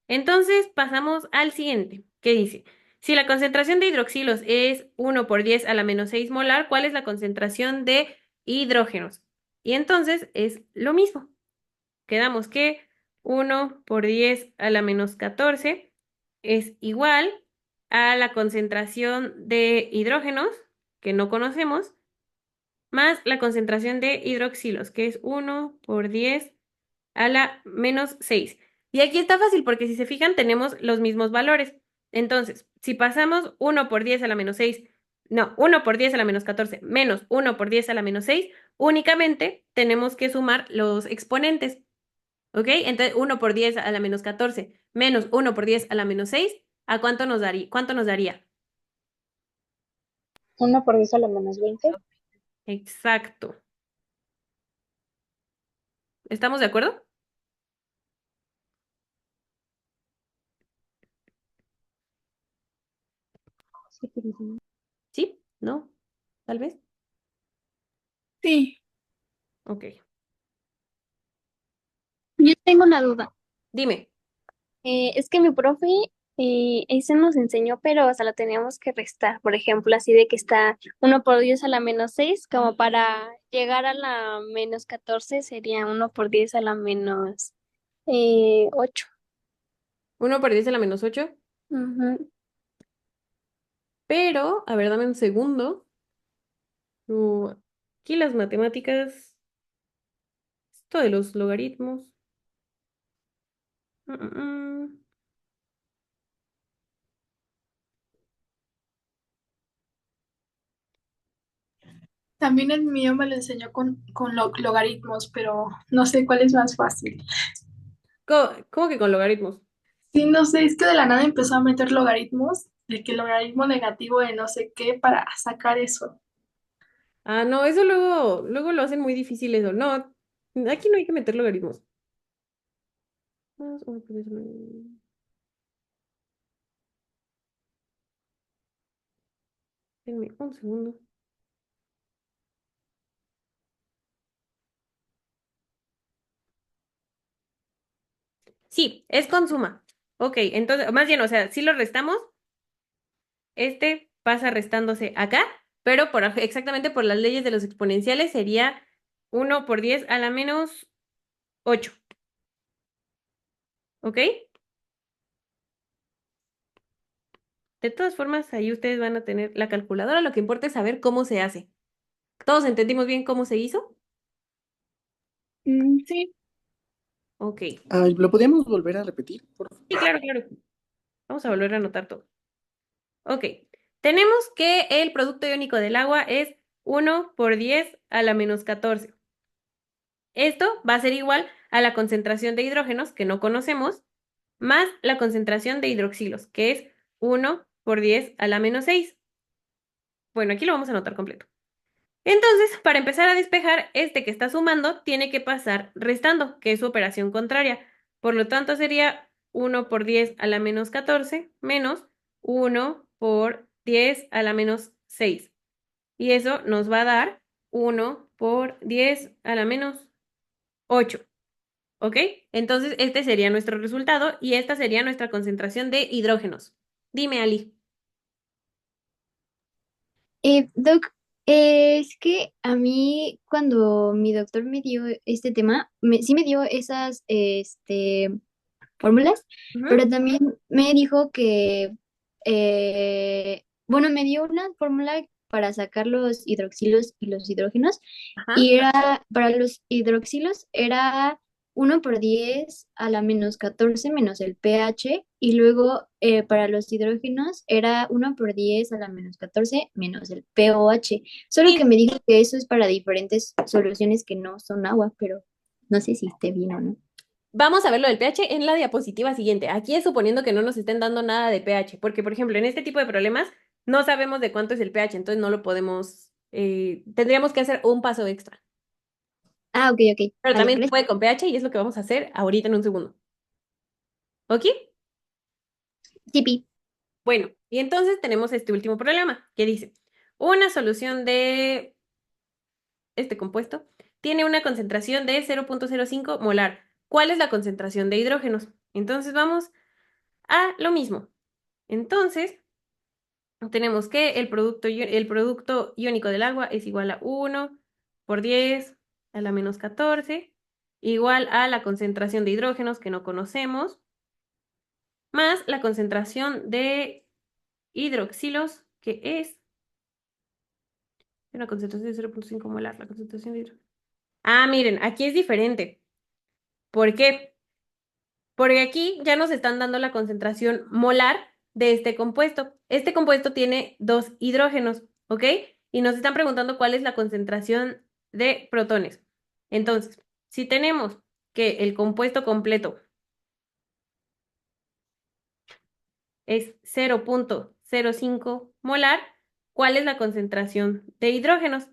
entonces pasamos al siguiente, que dice, si la concentración de hidroxilos es 1 por 10 a la menos 6 molar, ¿cuál es la concentración de hidrógenos? Y entonces es lo mismo. Quedamos que 1 por 10 a la menos 14 es igual a la concentración de hidrógenos, que no conocemos, más la concentración de hidroxilos, que es 1 por 10 a la menos 6. Y aquí está fácil porque si se fijan tenemos los mismos valores. Entonces, si pasamos 1 por 10 a la menos 6, no, 1 por 10 a la menos 14 menos 1 por 10 a la menos 6, únicamente tenemos que sumar los exponentes. ¿Ok? Entonces, 1 por 10 a la menos 14 menos 1 por 10 a la menos 6, ¿a cuánto nos daría? ¿Cuánto nos daría? 1 por 10 a la menos 20. Exacto. ¿Estamos de acuerdo? ¿Sí? ¿No? ¿Tal vez? Sí. Ok. Yo tengo una duda. Dime. Es que mi profe, ese nos enseñó, pero o sea, lo teníamos que restar. Por ejemplo, así de que está 1 por 10 a la menos 6 como para llegar a la menos 14 sería 1 por 10 a la menos 8. 1 por 10 a la menos 8. Pero, a ver, dame un segundo. Aquí las matemáticas. Esto de los logaritmos. Mm, mm, mm. También el mío me lo enseñó con logaritmos, pero no sé cuál es más fácil. ¿Cómo que con logaritmos? Sí, no sé, es que de la nada empezó a meter logaritmos, de que logaritmo negativo de no sé qué para sacar eso. Ah, no, eso luego lo hacen muy difícil eso. No, aquí no hay que meter logaritmos. Más uno por 10 a la menos- Denme un segundo. Sí, es con suma. Ok, entonces, más bien, o sea, si lo restamos, este pasa restándose acá, pero exactamente por las leyes de los exponenciales sería 1 por 10 a la menos 8. ¿Ok? De todas formas, ahí ustedes van a tener la calculadora. Lo que importa es saber cómo se hace. ¿Todos entendimos bien cómo se hizo? Sí. Ok. Ah, ¿lo podemos volver a repetir, por favor? Sí, claro, claro. Vamos a volver a anotar todo. Ok. Tenemos que el producto iónico del agua es 1 por 10 a la menos 14. Esto va a ser igual a la concentración de hidrógenos, que no conocemos, más la concentración de hidroxilos, que es 1 por 10 a la menos 6. Bueno, aquí lo vamos a anotar completo. Entonces, para empezar a despejar, este que está sumando tiene que pasar restando, que es su operación contraria. Por lo tanto, sería 1 por 10 a la menos 14 menos 1 por 10 a la menos 6. Y eso nos va a dar 1 por 10 a la menos 8. ¿Ok? Entonces, este sería nuestro resultado y esta sería nuestra concentración de hidrógenos. Dime, Ali. Doc, es que a mí cuando mi doctor me dio este tema, sí me dio esas fórmulas, pero también me dijo que, bueno, me dio una fórmula para sacar los hidroxilos y los hidrógenos, y era, para los hidroxilos era 1 por 10 a la menos 14 menos el pH, y luego para los hidrógenos era 1 por 10 a la menos 14 menos el pOH. Solo que me dijo que eso es para diferentes soluciones que no son agua, pero no sé si esté bien o no. Vamos a ver lo del pH en la diapositiva siguiente. Aquí es suponiendo que no nos estén dando nada de pH, porque, por ejemplo, en este tipo de problemas no sabemos de cuánto es el pH, entonces no lo podemos, tendríamos que hacer un paso extra. Ah, ok, ok. Pero Vale, también se gracias. puede con pH y es lo que vamos a hacer ahorita en un segundo. ¿Ok? Tipi. Bueno, y entonces tenemos este último problema que dice, una solución de este compuesto tiene una concentración de 0.05 molar. ¿Cuál es la concentración de hidrógenos? Entonces vamos a lo mismo. Entonces, tenemos que el producto iónico del agua es igual a 1 por 10 a la menos 14, igual a la concentración de hidrógenos que no conocemos, más la concentración de hidroxilos, que es una concentración de 0.5 molar, la concentración de hidrógeno. Ah, miren, aquí es diferente. ¿Por qué? Porque aquí ya nos están dando la concentración molar de este compuesto. Este compuesto tiene 2 hidrógenos, ¿ok? Y nos están preguntando cuál es la concentración de protones. Entonces, si tenemos que el compuesto completo es 0.05 molar, ¿cuál es la concentración de hidrógenos?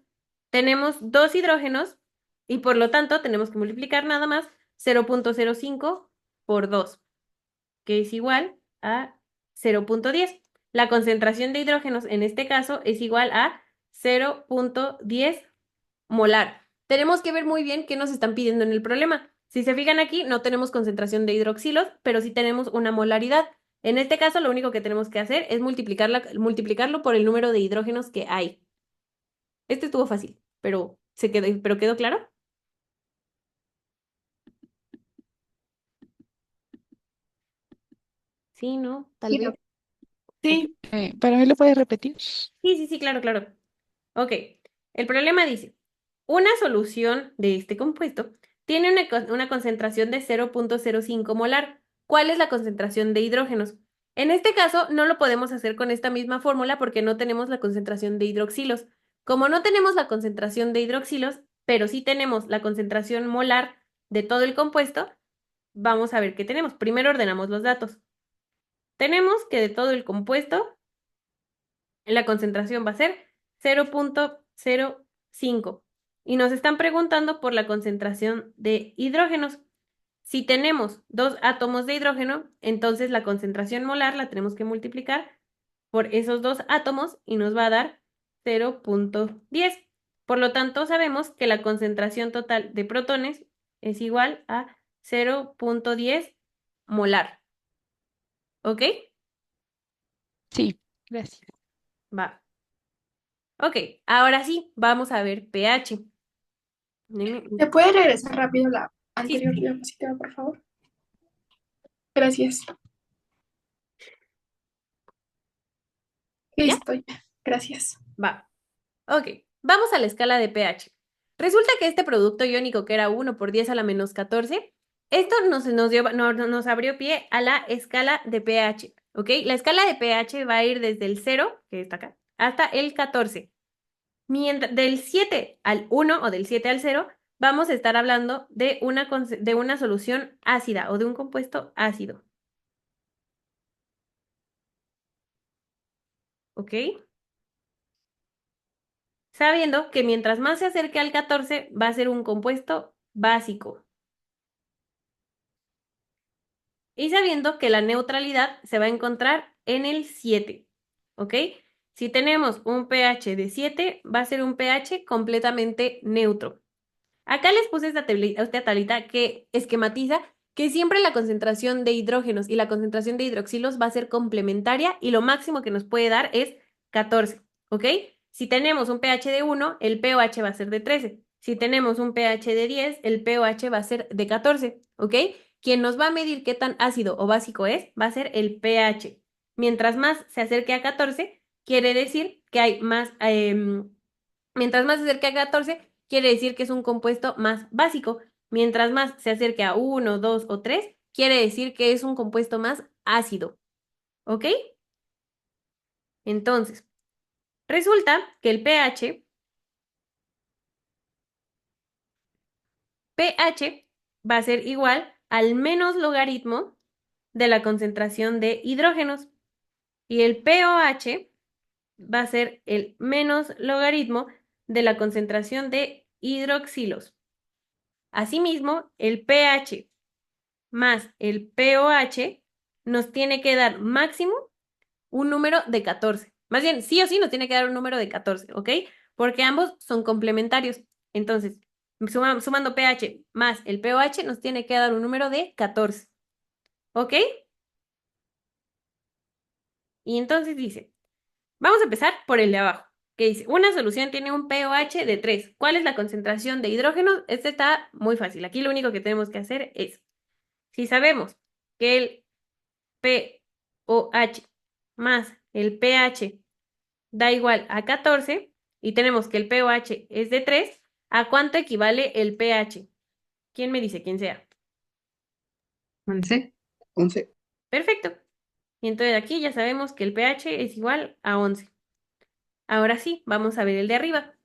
Tenemos 2 hidrógenos y por lo tanto tenemos que multiplicar nada más 0.05 por 2, que es igual a 0.10. La concentración de hidrógenos en este caso es igual a 0.10 molar. Tenemos que ver muy bien qué nos están pidiendo en el problema. Si se fijan aquí, no tenemos concentración de hidroxilos, pero sí tenemos una molaridad. En este caso, lo único que tenemos que hacer es multiplicarlo por el número de hidrógenos que hay. Este estuvo fácil, pero ¿quedó claro? Sí, ¿no? Tal vez. Sí. ¿Para mí lo puedes repetir? Sí, claro, claro. Ok, el problema dice, una solución de este compuesto tiene una concentración de 0.05 molar. ¿Cuál es la concentración de hidrógenos? En este caso, no lo podemos hacer con esta misma fórmula porque no tenemos la concentración de hidroxilos. Como no tenemos la concentración de hidroxilos, pero sí tenemos la concentración molar de todo el compuesto, vamos a ver qué tenemos. Primero ordenamos los datos. Tenemos que de todo el compuesto, la concentración va a ser 0.05. Y nos están preguntando por la concentración de hidrógenos. Si tenemos 2 átomos de hidrógeno, entonces la concentración molar la tenemos que multiplicar por esos 2 átomos y nos va a dar 0.10. Por lo tanto, sabemos que la concentración total de protones es igual a 0.10 molar. ¿Ok? Sí, gracias. Va. Ok, ahora sí, vamos a ver pH. ¿Te puede regresar rápido la Sí, anterior sí. diapositiva, por favor? Gracias. ¿Ya? Listo, ya. Gracias. Va. Ok, vamos a la escala de pH. Resulta que este producto iónico que era 1 por 10 a la menos 14, esto nos abrió pie a la escala de pH, ¿ok? La escala de pH va a ir desde el 0, que está acá, hasta el 14. Mientras, del 7 al 1 o del 7 al 0, vamos a estar hablando de una solución ácida o de un compuesto ácido. ¿Ok? Sabiendo que mientras más se acerque al 14 va a ser un compuesto básico. y sabiendo que la neutralidad se va a encontrar en el 7, ¿ok? Si tenemos un pH de 7, va a ser un pH completamente neutro. Acá les puse esta tablita que esquematiza que siempre la concentración de hidrógenos y la concentración de hidroxilos va a ser complementaria y lo máximo que nos puede dar es 14, ¿ok? Si tenemos un pH de 1, el pOH va a ser de 13. Si tenemos un pH de 10, el pOH va a ser de 14, ¿ok? Quien nos va a medir qué tan ácido o básico es, va a ser el pH. Mientras más se acerque a 14, quiere decir que hay más, mientras más se acerque a 14, quiere decir que es un compuesto más básico. Mientras más se acerque a 1, 2 o 3, quiere decir que es un compuesto más ácido. ¿Ok? Entonces, resulta que el pH va a ser igual al menos logaritmo de la concentración de hidrógenos. Y el pOH va a ser el menos logaritmo de la concentración de hidroxilos. Asimismo, el pH más el pOH nos tiene que dar máximo un número de 14. Más bien, sí o sí nos tiene que dar un número de 14, ¿ok? Porque ambos son complementarios. Entonces, sumando pH más el pOH nos tiene que dar un número de 14, ¿ok? Y entonces dice, vamos a empezar por el de abajo, que dice, una solución tiene un pOH de 3. ¿Cuál es la concentración de hidrógeno? Este está muy fácil. Aquí lo único que tenemos que hacer es, si sabemos que el pOH más el pH da igual a 14 y tenemos que el pOH es de 3, ¿a cuánto equivale el pH? ¿Quién me dice? ¿Quién sea? 11. 11. Perfecto. Y entonces aquí ya sabemos que el pH es igual a 11. Ahora sí, vamos a ver el de arriba.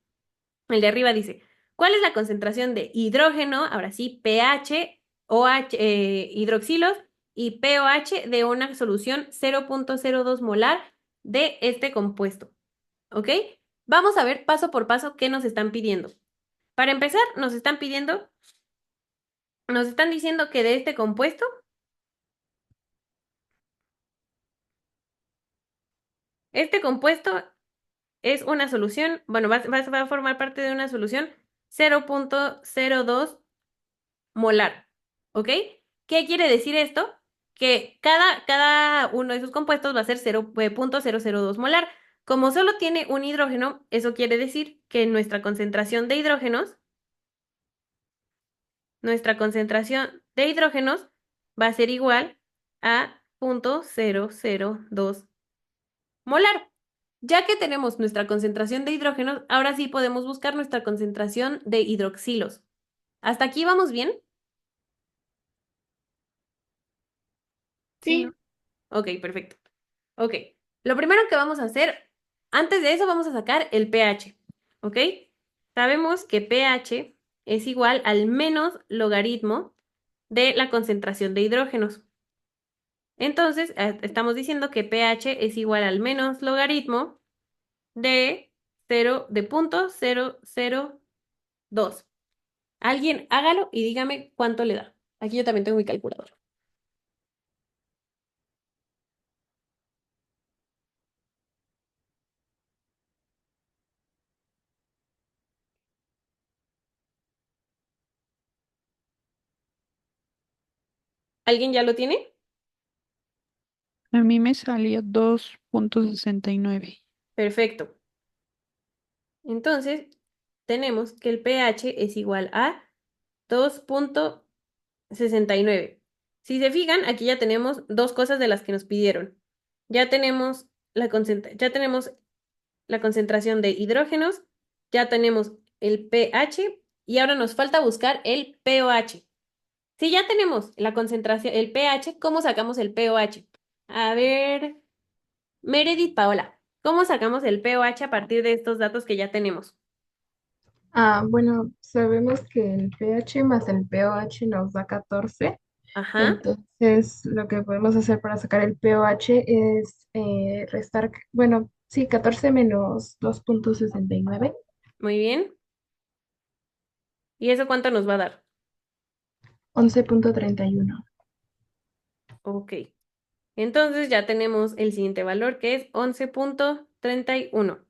El de arriba dice, ¿cuál es la concentración de hidrógeno? Ahora sí, pH, OH, hidroxilos y pOH de una solución 0.02 molar de este compuesto. ¿Ok? Vamos a ver paso por paso qué nos están pidiendo. Para empezar, nos están diciendo que de este compuesto, este compuesto es una solución, bueno, va a formar parte de una solución 0.02 molar, ¿ok? ¿Qué quiere decir esto? Que cada uno de sus compuestos va a ser 0.002 molar. Como solo tiene un hidrógeno, eso quiere decir que nuestra concentración de hidrógenos va a ser igual a 0.002 molar. Ya que tenemos nuestra concentración de hidrógenos, ahora sí podemos buscar nuestra concentración de hidroxilos. ¿Hasta aquí vamos bien? Sí. Sí. Ok, perfecto. Ok, lo primero que vamos a hacer, antes de eso vamos a sacar el pH, ¿ok? Sabemos que pH es igual al menos logaritmo de la concentración de hidrógenos. Entonces, estamos diciendo que pH es igual al menos logaritmo de 0.002. Alguien hágalo y dígame cuánto le da. Aquí yo también tengo mi calculador. ¿Alguien ya lo tiene? A mí me salió 2.69. Perfecto. Entonces, tenemos que el pH es igual a 2.69. Si se fijan, aquí ya tenemos dos cosas de las que nos pidieron. Ya tenemos ya tenemos la concentración de hidrógenos, ya tenemos el pH y ahora nos falta buscar el pOH. Si ya tenemos la concentración, el pH, ¿cómo sacamos el pOH? A ver, Meredith, Paola, ¿cómo sacamos el pOH a partir de estos datos que ya tenemos? Bueno, sabemos que el pH más el pOH nos da 14. Ajá, Entonces, lo que podemos hacer para sacar el pOH es restar, bueno, sí, 14 menos 2.69. muy bien. ¿Y eso cuánto nos va a dar? 11.31. Ok. Entonces ya tenemos el siguiente valor que es 11.31.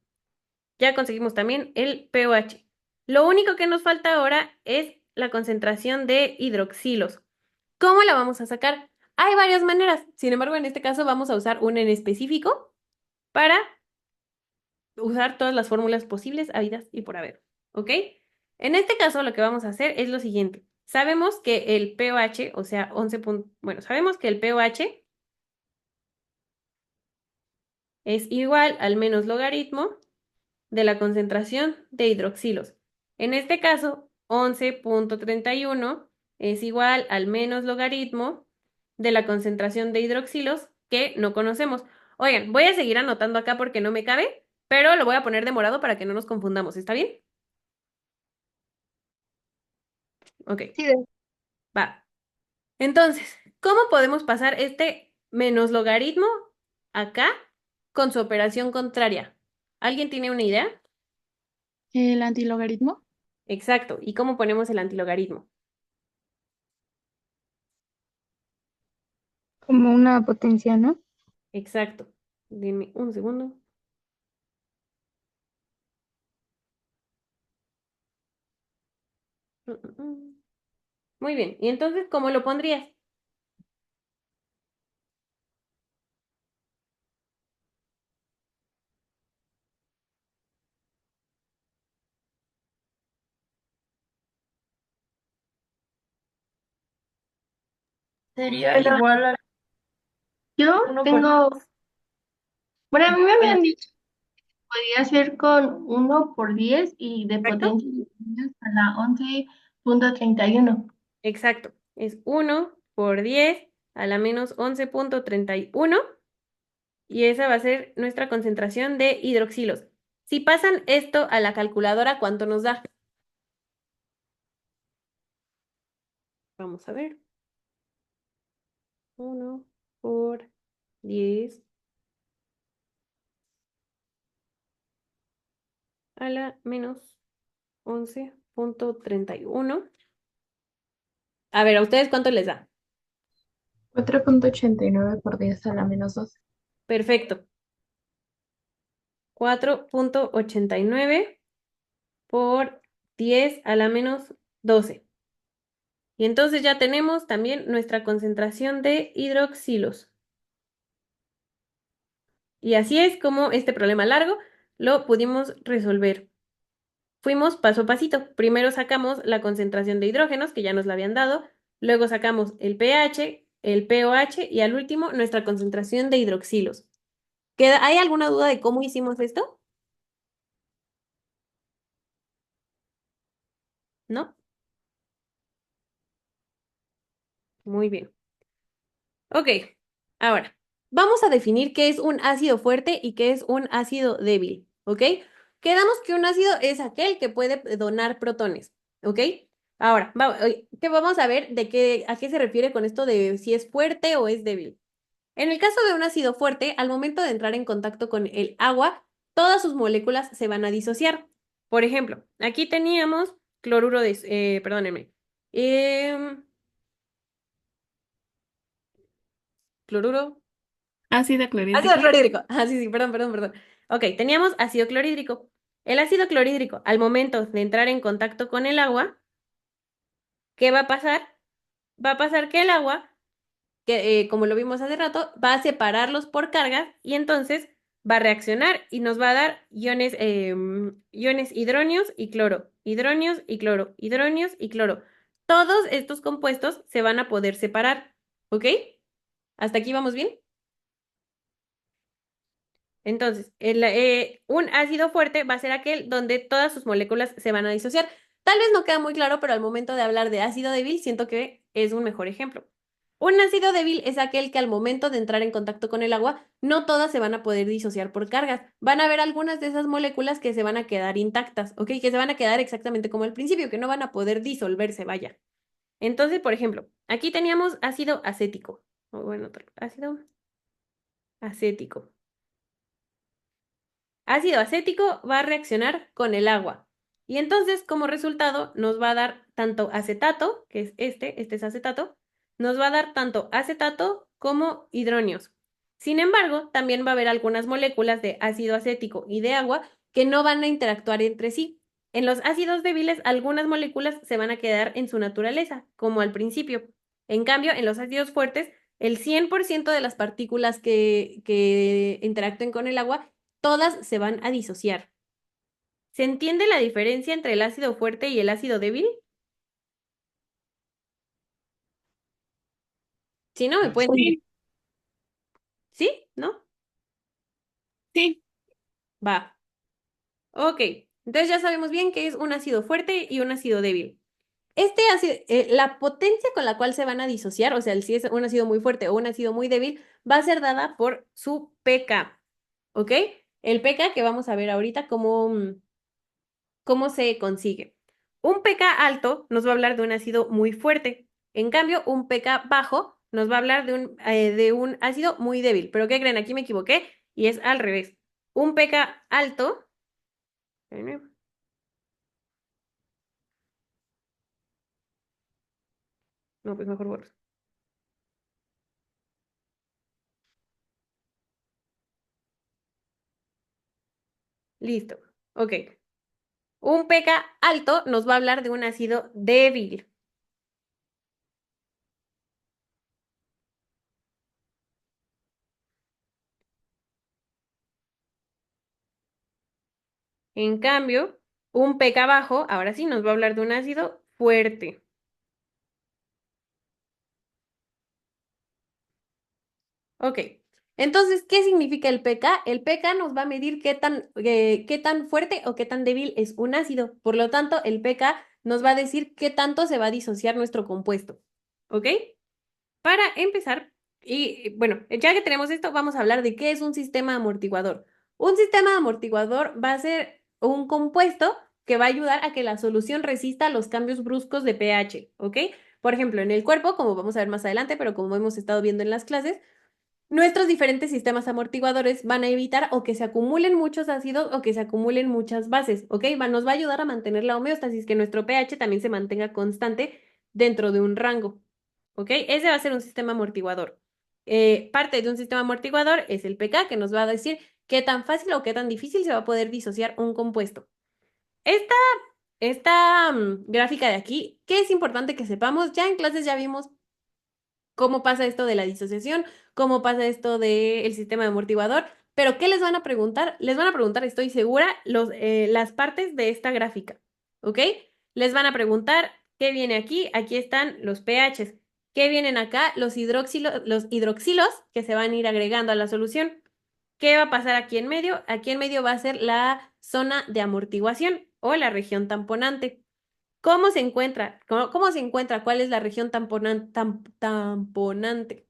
Ya conseguimos también el pOH. Lo único que nos falta ahora es la concentración de hidroxilos. ¿Cómo la vamos a sacar? Hay varias maneras. Sin embargo, en este caso vamos a usar una en específico para usar todas las fórmulas posibles, habidas y por haber. ¿Ok? En este caso lo que vamos a hacer es lo siguiente. Sabemos que el pOH, o sea, bueno, sabemos que el pOH es igual al menos logaritmo de la concentración de hidroxilos. En este caso, 11.31 es igual al menos logaritmo de la concentración de hidroxilos que no conocemos. Oigan, voy a seguir anotando acá porque no me cabe, pero lo voy a poner de morado para que no nos confundamos. ¿Está bien? Ok, Sí, va. Entonces, ¿cómo podemos pasar este menos logaritmo acá con su operación contraria? ¿Alguien tiene una idea? ¿El antilogaritmo? Exacto. ¿Y cómo ponemos el antilogaritmo? Como una potencia, ¿no? Exacto. Dime un segundo. Mm, mm, mm. Muy bien. ¿Y entonces cómo lo pondrías? Sería Pero igual a yo 1 por... tengo, bueno, a mí me habían dicho que podía ser con 1 por 10 y de ¿Correcto? potencia a la 11.31. Exacto. Es 1 por 10 a la menos 11.31 y esa va a ser nuestra concentración de hidroxilos. Si pasan esto a la calculadora, ¿cuánto nos da? Vamos a ver. 1 por 10 a la menos 11.31. A ver, ¿a ustedes cuánto les da? 4.89 por 10 a la menos 12. Perfecto. 4.89 por 10 a la menos 12. Y entonces ya tenemos también nuestra concentración de hidroxilos. Y así es como este problema largo lo pudimos resolver. Fuimos paso a pasito. Primero sacamos la concentración de hidrógenos, que ya nos la habían dado. Luego sacamos el pH, el pOH y al último nuestra concentración de hidroxilos. ¿Hay alguna duda de cómo hicimos esto? ¿No? Muy bien. Ok, ahora, vamos a definir qué es un ácido fuerte y qué es un ácido débil, ¿ok? Quedamos que un ácido es aquel que puede donar protones, ¿ok? Ahora, ¿qué vamos a ver a qué se refiere con esto de si es fuerte o es débil? En el caso de un ácido fuerte, al momento de entrar en contacto con el agua, todas sus moléculas se van a disociar. Por ejemplo, aquí teníamos cloruro de, perdónenme, em, cloruro. Ácido Ácido clorhídrico. clorhídrico. Ah, sí, sí, perdón. Ok, teníamos ácido clorhídrico. El ácido clorhídrico, al momento de entrar en contacto con el agua, ¿qué va a pasar? Va a pasar que el agua, que como lo vimos hace rato, va a separarlos por cargas y entonces va a reaccionar y nos va a dar iones hidróneos y cloro, hidróneos y cloro, hidróneos y cloro. Todos estos compuestos se van a poder separar, ¿ok? ¿Hasta aquí vamos bien? Entonces, un ácido fuerte va a ser aquel donde todas sus moléculas se van a disociar. Tal vez no queda muy claro, pero al momento de hablar de ácido débil, siento que es un mejor ejemplo. Un ácido débil es aquel que al momento de entrar en contacto con el agua, no todas se van a poder disociar por cargas. Van a haber algunas de esas moléculas que se van a quedar intactas, ¿ok? Que se van a quedar exactamente como al principio, que no van a poder disolverse, vaya. Entonces, por ejemplo, aquí teníamos ácido acético. O bueno, ácido acético. Ácido acético va a reaccionar con el agua. Y entonces, como resultado, nos va a dar tanto acetato, que es este es acetato, nos va a dar tanto acetato como hidronios. Sin embargo, también va a haber algunas moléculas de ácido acético y de agua que no van a interactuar entre sí. En los ácidos débiles, algunas moléculas se van a quedar en su naturaleza, como al principio. En cambio, en los ácidos fuertes, el 100% de las partículas que interactúen con el agua, todas se van a disociar. ¿Se entiende la diferencia entre el ácido fuerte y el ácido débil? Si no, me pueden decir, Sí, ¿sí? ¿No? sí. Va. Ok. Entonces ya sabemos bien que es un ácido fuerte y un ácido débil. Este ácido, la potencia con la cual se van a disociar, o sea, si es un ácido muy fuerte o un ácido muy débil, va a ser dada por su pK. ¿Ok? El pK que vamos a ver ahorita cómo se consigue. Un pK alto nos va a hablar de un ácido muy fuerte. En cambio, un pK bajo nos va a hablar de un ácido muy débil. ¿Pero qué creen? Aquí me equivoqué y es al revés. Un pK alto. No, pues mejor borro. Listo. Ok. Un pK alto nos va a hablar de un ácido débil. En cambio, un pK bajo, ahora sí, nos va a hablar de un ácido fuerte. Ok. Entonces, ¿qué significa el pK? El pK nos va a medir qué tan fuerte o qué tan débil es un ácido. Por lo tanto, el pK nos va a decir qué tanto se va a disociar nuestro compuesto. ¿Ok? Para empezar, y bueno, ya que tenemos esto, vamos a hablar de qué es un sistema amortiguador. Un sistema amortiguador va a ser un compuesto que va a ayudar a que la solución resista los cambios bruscos de pH, ¿ok? Por ejemplo, en el cuerpo, como vamos a ver más adelante, pero como hemos estado viendo en las clases, nuestros diferentes sistemas amortiguadores van a evitar o que se acumulen muchos ácidos o que se acumulen muchas bases, ¿ok? Nos va a ayudar a mantener la homeostasis, que nuestro pH también se mantenga constante dentro de un rango, ¿ok? Ese va a ser un sistema amortiguador. Parte de un sistema amortiguador es el pK, que nos va a decir qué tan fácil o qué tan difícil se va a poder disociar un compuesto. Esta, esta gráfica de aquí, ¿qué es importante que sepamos? Ya en clases ya vimos cómo pasa esto de la disociación, cómo pasa esto del sistema amortiguador, pero ¿qué les van a preguntar? Les van a preguntar, estoy segura, las partes de esta gráfica, ¿ok? Les van a preguntar qué viene aquí, aquí están los pHs, qué vienen acá, los hidroxilos que se van a ir agregando a la solución. ¿Qué va a pasar aquí en medio? Aquí en medio va a ser la zona de amortiguación o la región tamponante. ¿Cómo se encuentra? ¿Cómo se encuentra? ¿Cuál es la región tamponante? Tamponante.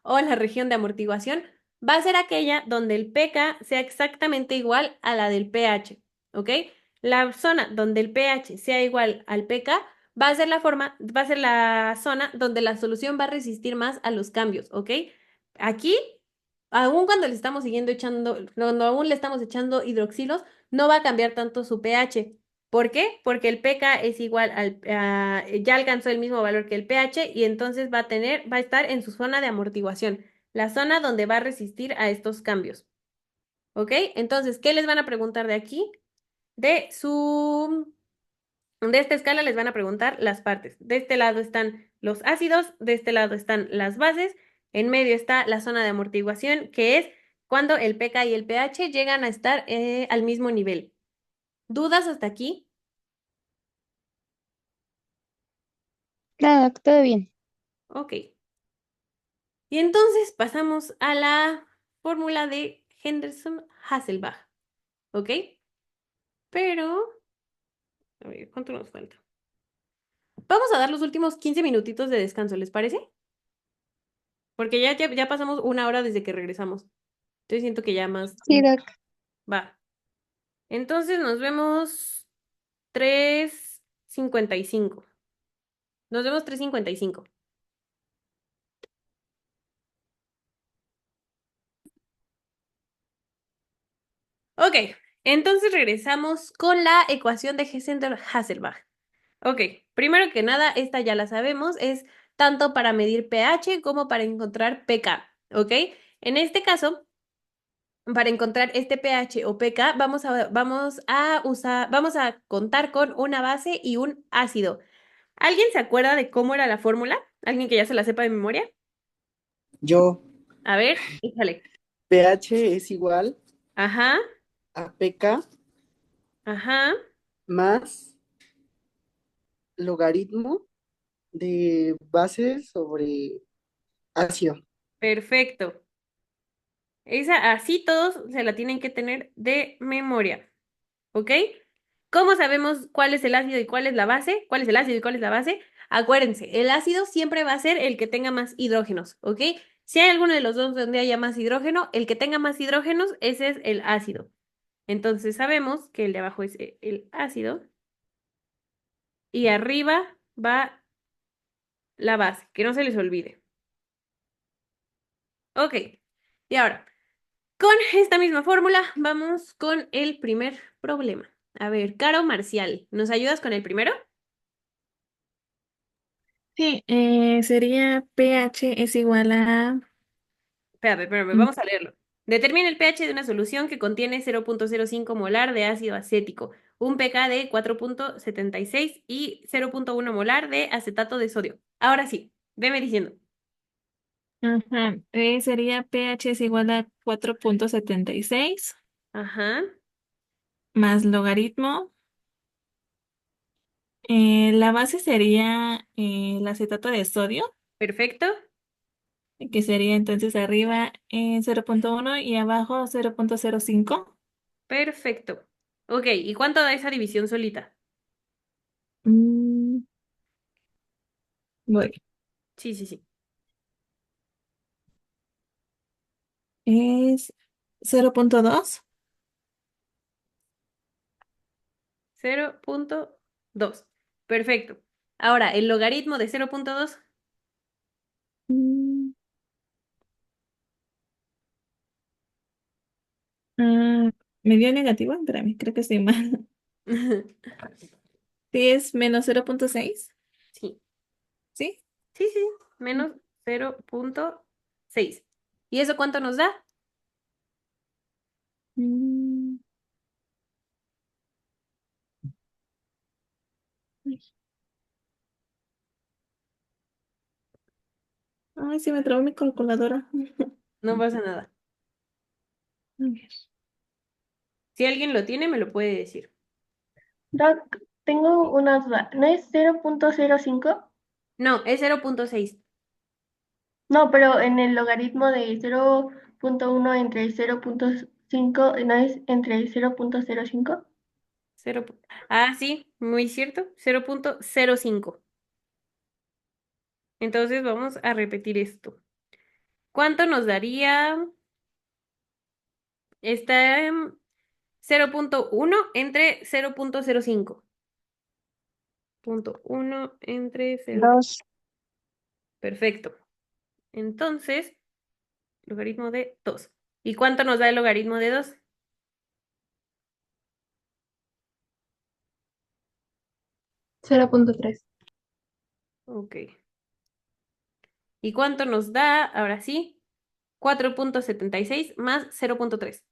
O la región de amortiguación. Va a ser aquella donde el pK sea exactamente igual a la del pH. ¿Ok? La zona donde el pH sea igual al pK va a ser la zona donde la solución va a resistir más a los cambios. ¿Ok? Aquí, aún cuando le estamos cuando aún le estamos echando hidroxilos, no va a cambiar tanto su pH. ¿Por qué? Porque el pK es igual ya alcanzó el mismo valor que el pH y entonces va a estar en su zona de amortiguación, la zona donde va a resistir a estos cambios. ¿Ok? Entonces, ¿qué les van a preguntar de aquí? De esta escala les van a preguntar las partes. De este lado están los ácidos, de este lado están las bases, en medio está la zona de amortiguación, que es cuando el pK y el pH llegan a estar al mismo nivel. ¿Dudas hasta aquí? Claro, todo bien. Ok. Y entonces pasamos a la fórmula de Henderson-Hasselbalch. ¿Ok? Pero, a ver, ¿cuánto nos falta? Vamos a dar los últimos 15 minutitos de descanso, ¿les parece? Porque ya pasamos una hora desde que regresamos. Entonces siento que ya más. Sí, Doc. Va. Entonces nos vemos 3:55. Nos vemos 3:55. Ok, entonces regresamos con la ecuación de Henderson-Hasselbalch. Ok, primero que nada, esta ya la sabemos, es tanto para medir pH como para encontrar pK, ¿ok? En este caso, para encontrar este pH o pK, vamos a contar con una base y un ácido. ¿Alguien se acuerda de cómo era la fórmula? ¿Alguien que ya se la sepa de memoria? Yo, A ver, échale. pH es igual Ajá, a pK ajá, más logaritmo de base sobre ácido. perfecto. Así todos se la tienen que tener de memoria, ¿ok? ¿Cómo sabemos cuál es el ácido y cuál es la base? ¿Cuál es el ácido y cuál es la base? Acuérdense, el ácido siempre va a ser el que tenga más hidrógenos, ¿ok? Si hay alguno de los dos donde haya más hidrógeno, el que tenga más hidrógenos, ese es el ácido. Entonces sabemos que el de abajo es el ácido y arriba va la base, que no se les olvide. Ok, y ahora, con esta misma fórmula, vamos con el primer problema. A ver, Caro Marcial, ¿nos ayudas con el primero? Sí, sería pH es igual a... Espérame, mm, vamos a leerlo. Determina el pH de una solución que contiene 0.05 molar de ácido acético, un pK de 4.76 y 0.1 molar de acetato de sodio. Ahora sí, veme diciendo. Ajá, sería pH es igual a 4.76 Ajá, más logaritmo. La base sería el acetato de sodio, perfecto, que sería entonces arriba 0.1 y abajo 0.05. perfecto. Ok, ¿y cuánto da esa división solita? Mm, voy. Sí, sí, sí. Es 0.2. 0.2. Perfecto. Ahora, el logaritmo de 0.2. Mm, ¿Me dio negativo? Espérame, creo que estoy mal. Sí, es menos 0.6. Sí, ¿Sí? sí, sí, menos 0.6. ¿Y eso cuánto nos da? Mm, Ay, se me trabó mi calculadora. No pasa nada. A ver. Si alguien lo tiene, me lo puede decir. Doc, tengo una duda. ¿No es 0.05? No, es 0.6. No, pero en el logaritmo de 0.1 entre 0.5, ¿no es entre 0.05? Sí, muy cierto. 0.05. Entonces vamos a repetir esto. ¿Cuánto nos daría? Está en 0.1 entre 0.05. 0.1 entre 0. 2. Perfecto. Entonces, logaritmo de 2. ¿Y cuánto nos da el logaritmo de 2? 0.3. Ok. ¿Y cuánto nos da, ahora sí? 4.76 más 0.3.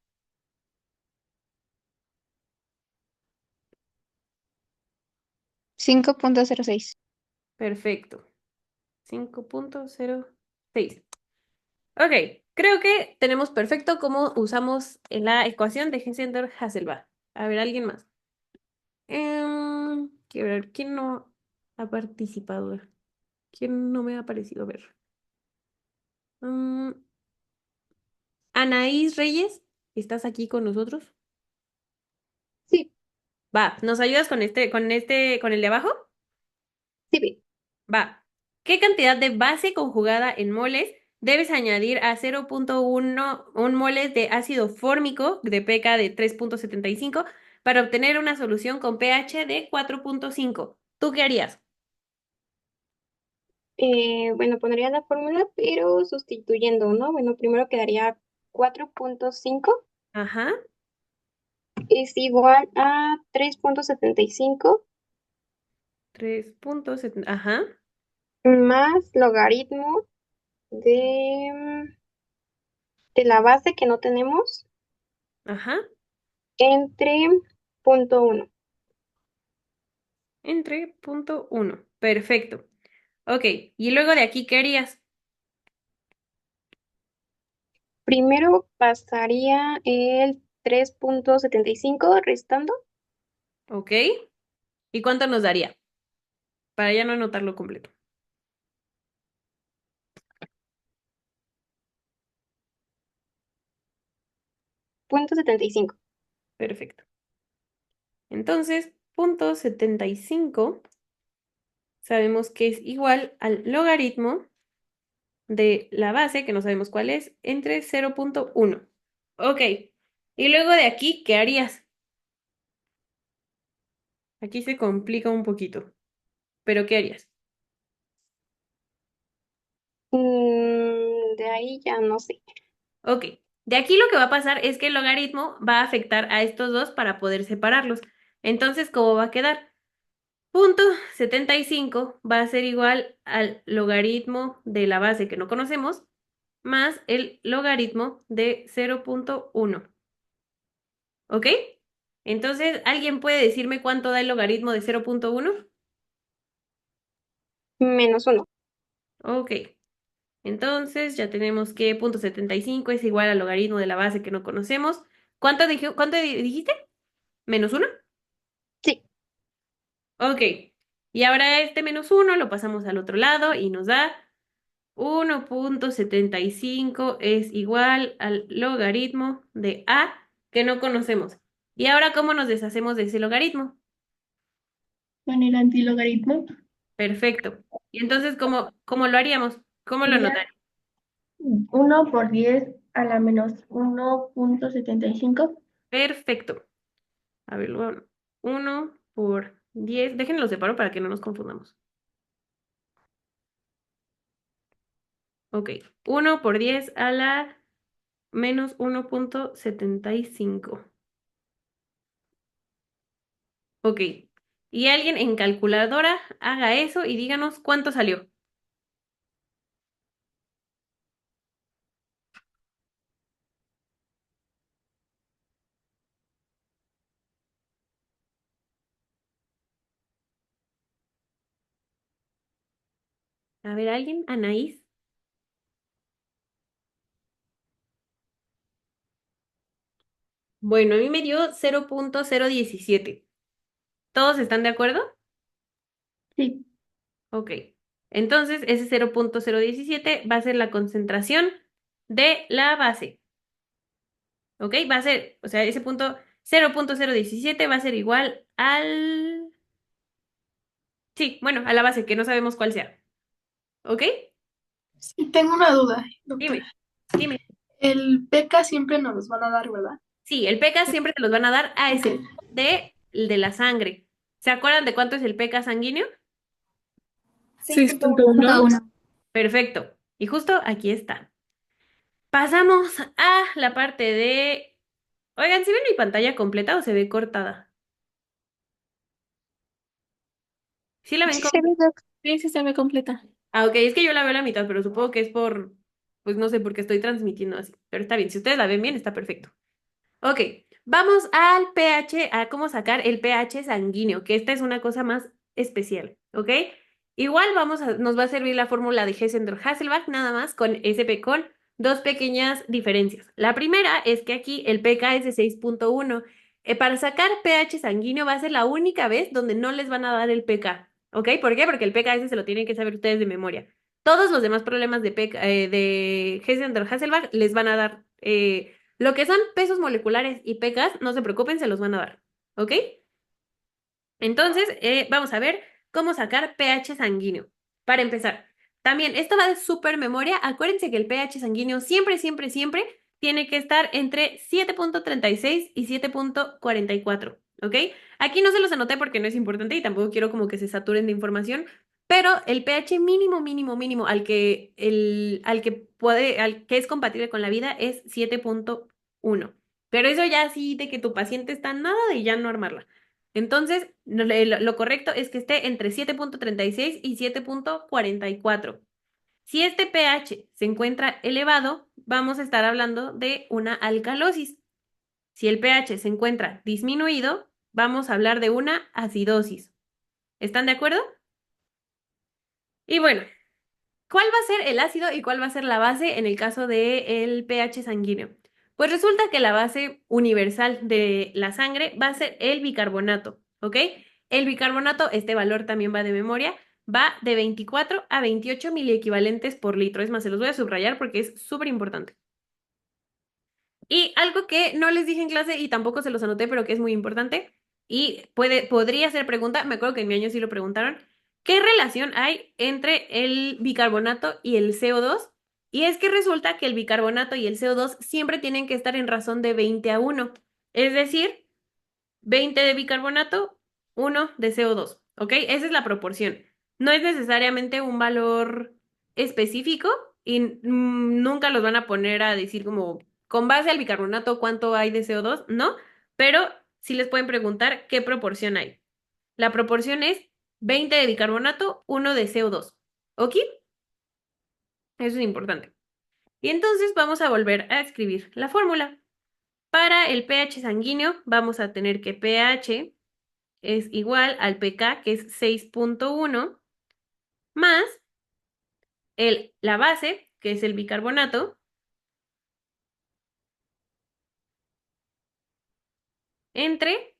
5.06. Perfecto. 5.06. Ok, creo que tenemos perfecto cómo usamos la ecuación de Hessenberg-Hasselbalch. A ver, ¿alguien más? Quiero ver, ¿quién no ha participado? ¿Quién no me ha parecido ver? Mm, Anaís Reyes, ¿estás aquí con nosotros? Sí, Va, ¿nos ayudas con el de abajo? sí. Va. ¿Qué cantidad de base conjugada en moles debes añadir a 0.1 un moles de ácido fórmico de pK de 3.75 para obtener una solución con pH de 4.5? ¿Tú qué harías? Bueno, pondría la fórmula, pero sustituyendo, ¿no? Bueno, primero quedaría 4.5 Ajá, es igual a 3.75 3.70. Ajá, más logaritmo de la base que no tenemos Ajá, entre punto uno. entre punto 1. Perfecto. Ok, y luego de aquí, ¿qué harías? Primero pasaría el 3.75 restando. Ok, ¿y cuánto nos daría? Para ya no anotarlo completo. Punto 75. Perfecto. Entonces, punto 75 sabemos que es igual al logaritmo de la base, que no sabemos cuál es, entre 0.1. Ok, y luego de aquí, ¿qué harías? Aquí se complica un poquito, pero ¿qué harías? De ahí ya no sé. Ok, de aquí lo que va a pasar es que el logaritmo va a afectar a estos dos para poder separarlos. Entonces, ¿cómo va a quedar? Punto 75 va a ser igual al logaritmo de la base que no conocemos más el logaritmo de 0.1. ¿Ok? Entonces, ¿alguien puede decirme cuánto da el logaritmo de 0.1? Menos 1. Ok, entonces ya tenemos que punto 75 es igual al logaritmo de la base que no conocemos. ¿Cuánto dijiste? ¿Menos 1? Sí. Ok, y ahora este menos 1 lo pasamos al otro lado y nos da 1.75 es igual al logaritmo de a que no conocemos. ¿Y ahora cómo nos deshacemos de ese logaritmo? Con el antilogaritmo Perfecto. Y entonces, ¿cómo lo haríamos? ¿Cómo lo sería notaríamos? 1 por 10 a la menos 1.75. Perfecto. A ver, luego, 1 por 10. Déjenlo separo para que no nos confundamos. Ok. 1 por 10 a la menos 1.75. Ok. Y alguien en calculadora haga eso y díganos cuánto salió. A ver, ¿alguien? Anaís. Bueno, a mí me dio 0.017. ¿Todos están de acuerdo? Sí. Ok. Entonces, ese 0.017 va a ser la concentración de la base. ¿Ok? Va a ser, o sea, ese punto 0.017 va a ser igual al... Sí, bueno, a la base, que no sabemos cuál sea. ¿Ok? Sí, tengo una duda, Dime, doctora. dime. El PK siempre nos los van a dar, ¿verdad? Sí, el pK siempre te los van a dar a Ok. excepción de el de la sangre. ¿Se acuerdan de cuánto es el pK sanguíneo? 6.1. Perfecto. Y justo aquí está. Pasamos a la parte de... Oigan, ¿se ve mi pantalla completa o se ve cortada? ¿Sí la ven Sí se ve, completa? doc. Sí, sí se ve completa. Ah, ok, es que yo la veo a la mitad, pero supongo que es por... Pues no sé, porque estoy transmitiendo así. Pero está bien, si ustedes la ven bien, está perfecto. Ok, vamos al pH, a cómo sacar el pH sanguíneo, que esta es una cosa más especial, ¿ok? Igual nos va a servir la fórmula de Hessenberg-Hasselbalch, nada más con con dos pequeñas diferencias. La primera es que aquí el pK es de 6.1. Para sacar pH sanguíneo va a ser la única vez donde no les van a dar el pK, ¿ok? ¿Por qué? Porque el pK ese se lo tienen que saber ustedes de memoria. Todos los demás problemas de, pK, de Hessenberg-Hasselbalch les van a dar... lo que son pesos moleculares y pKs, no se preocupen, se los van a dar. ¿Ok? Entonces, vamos a ver cómo sacar pH sanguíneo. Para empezar, también, esto va de súper memoria. Acuérdense que el pH sanguíneo siempre, siempre, siempre tiene que estar entre 7.36 y 7.44. ¿Ok? Aquí no se los anoté porque no es importante y tampoco quiero como que se saturen de información, pero el pH mínimo, mínimo, mínimo al que es compatible con la vida es 7.1. Pero eso ya sí de que tu paciente está nada de ya no armarla. Entonces, lo correcto es que esté entre 7.36 y 7.44. Si este pH se encuentra elevado, vamos a estar hablando de una alcalosis. Si el pH se encuentra disminuido, vamos a hablar de una acidosis. ¿Están de acuerdo? Y bueno, ¿cuál va a ser el ácido y cuál va a ser la base en el caso del pH sanguíneo? Pues resulta que la base universal de la sangre va a ser el bicarbonato, ¿ok? El bicarbonato, este valor también va de memoria, va de 24 a 28 miliequivalentes por litro. Es más, se los voy a subrayar porque es súper importante. Y algo que no les dije en clase y tampoco se los anoté, pero que es muy importante y podría ser pregunta, me acuerdo que en mi año sí lo preguntaron, ¿qué relación hay entre el bicarbonato y el CO2? Y es que resulta que el bicarbonato y el CO2 siempre tienen que estar en razón de 20 a 1, es decir, 20 de bicarbonato, 1 de CO2, ¿ok? Esa es la proporción. No es necesariamente un valor específico y nunca los van a poner a decir como con base al bicarbonato cuánto hay de CO2, ¿no? Pero sí les pueden preguntar qué proporción hay. La proporción es 20 de bicarbonato, 1 de CO2, ¿ok? Eso es importante. Y entonces vamos a volver a escribir la fórmula. Para el pH sanguíneo vamos a tener que pH es igual al pK, que es 6.1, más la base, que es el bicarbonato, entre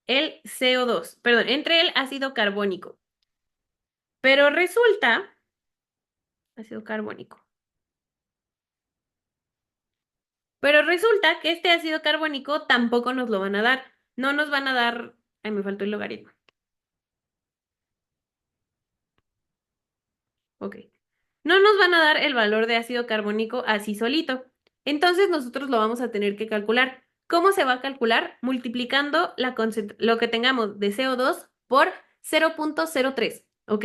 el CO2, perdón, entre el ácido carbónico. Pero resulta, ácido carbónico. Pero resulta que este ácido carbónico tampoco nos lo van a dar. No nos van a dar, ay, me faltó el logaritmo. Ok. No nos van a dar el valor de ácido carbónico así solito. Entonces nosotros lo vamos a tener que calcular. ¿Cómo se va a calcular? Multiplicando lo que tengamos de CO2 por 0.03, ¿ok?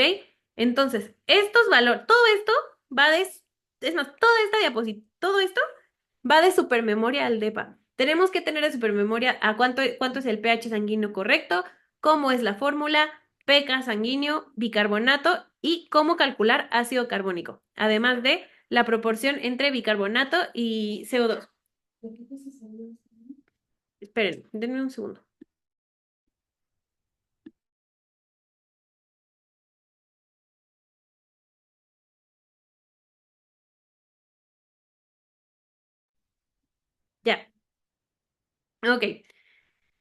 Entonces, estos valores, todo esto va de, es más, toda esta diapositiva, todo esto va de supermemoria al DEPA. Tenemos que tener de supermemoria a cuánto es el pH sanguíneo correcto, cómo es la fórmula, pK sanguíneo, bicarbonato y cómo calcular ácido carbónico, además de la proporción entre bicarbonato y CO2. Esperen, denme un segundo. Ya. Ok.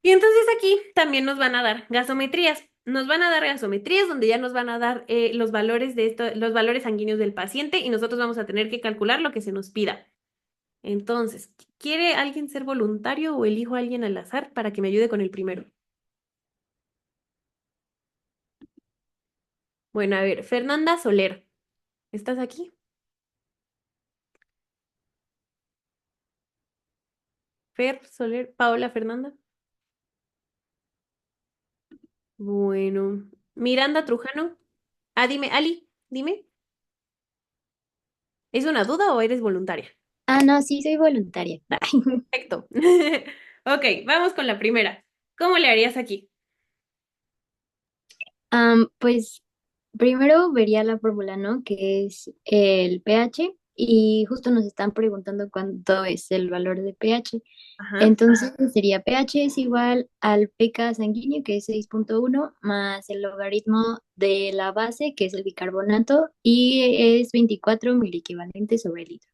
Y entonces aquí también nos van a dar gasometrías. Nos van a dar gasometrías donde ya nos van a dar los valores de los valores sanguíneos del paciente y nosotros vamos a tener que calcular lo que se nos pida. Entonces, ¿quiere alguien ser voluntario o elijo a alguien al azar para que me ayude con el primero? Bueno, a ver, Fernanda Soler, ¿estás aquí? Fer Soler, Paola Fernanda. Bueno, Miranda Trujano. Ah, dime, Ali, dime. ¿Es una duda o eres voluntaria? Ah, no, sí, soy voluntaria. Perfecto. Ok, vamos con la primera. ¿Cómo le harías aquí? Pues primero vería la fórmula, ¿no? Que es el pH y justo nos están preguntando cuánto es el valor de pH. Ajá. Entonces sería pH es igual al pK sanguíneo, que es 6.1, más el logaritmo de la base, que es el bicarbonato, y es 24 miliequivalentes sobre el litro.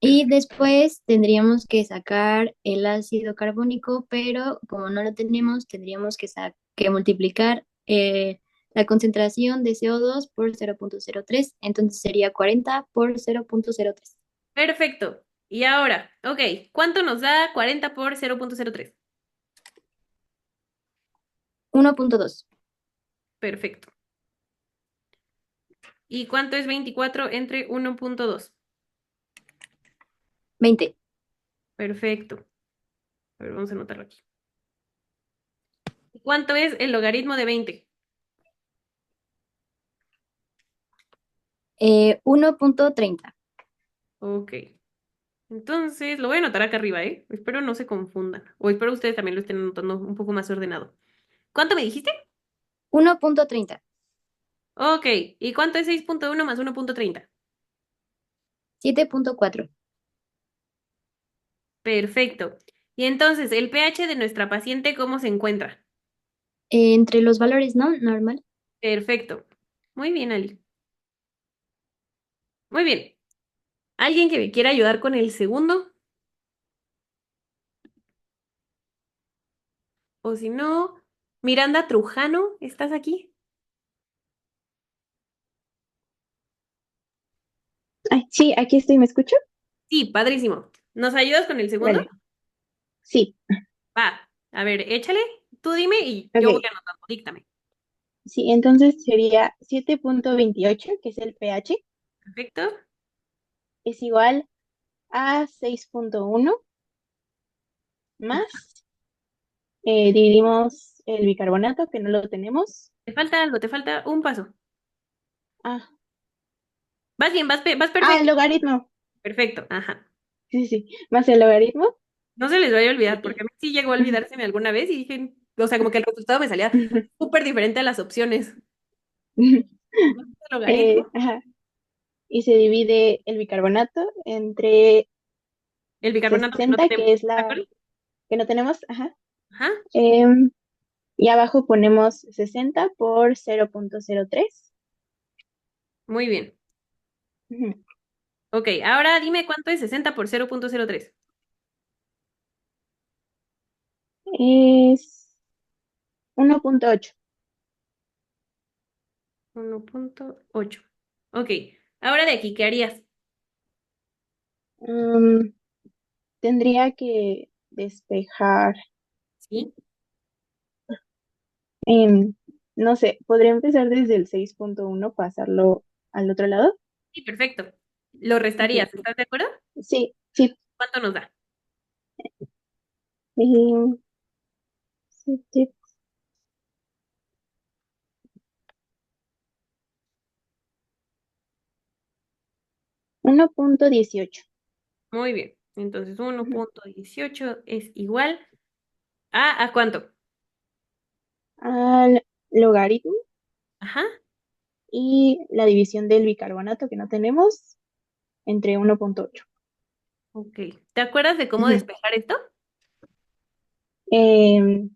Y después tendríamos que sacar el ácido carbónico, pero como no lo tenemos, tendríamos que multiplicar la concentración de CO2 por 0.03, entonces sería 40 por 0.03. Perfecto. Y ahora, ok, ¿cuánto nos da 40 por 0.03? 1.2. Perfecto. ¿Y cuánto es 24 entre 1.2? 20. Perfecto. A ver, vamos a anotarlo aquí. ¿Cuánto es el logaritmo de 20? 1.30. Ok. Entonces, lo voy a anotar acá arriba, ¿eh? Espero no se confundan. O espero ustedes también lo estén anotando un poco más ordenado. ¿Cuánto me dijiste? 1.30. Ok, ¿y cuánto es 6.1 más 1.30? 7.4. Perfecto. Y entonces, ¿el pH de nuestra paciente cómo se encuentra? Entre los valores, ¿no? Normal. Perfecto. Muy bien, Ali. Muy bien. ¿Alguien que me quiera ayudar con el segundo? O si no, Miranda Trujano, ¿estás aquí? Ay, sí, aquí estoy, ¿me escucho? Sí, padrísimo. ¿Nos ayudas con el segundo? Vale, sí, Va. A ver, échale. Tú dime y yo voy ok. anotando. Díctame. Sí, entonces sería 7.28, que es el pH, Perfecto. es igual a 6.1 más, dividimos el bicarbonato, que no lo tenemos. Te falta algo, te falta un paso. Ah, Vas bien, vas el perfecto. logaritmo. Perfecto, ajá. Sí, sí, más el logaritmo. No se les vaya a olvidar, porque a mí sí llegó a olvidárseme alguna vez y dije, o sea, como que el resultado me salía súper diferente a las opciones. El logaritmo, Ajá, y se divide el bicarbonato entre el bicarbonato que no 60, tenemos, que es ¿de la acuerdo? que no tenemos, ajá. Ajá, Em, y abajo ponemos 60 por 0.03. muy bien. Ujú. Ok, ahora dime cuánto es 60 por 0.03. Es 1.8. 1.8. Ok, ahora de aquí, ¿qué harías? Mm, tendría que despejar. ¿Sí? em, no sé, podría empezar desde el 6.1, pasarlo al otro lado. Sí, perfecto. Lo Ok, restarías, ¿estás de acuerdo? sí, sí. ¿Cuánto nos da? Sí, sí. 1.18. Muy bien. Entonces Ujú. 1.18 es igual ¿a cuánto? Al logaritmo Ajá. y la división del bicarbonato que no tenemos entre 1.8. Ok. ¿Te acuerdas de cómo Ujú. despejar esto? Em,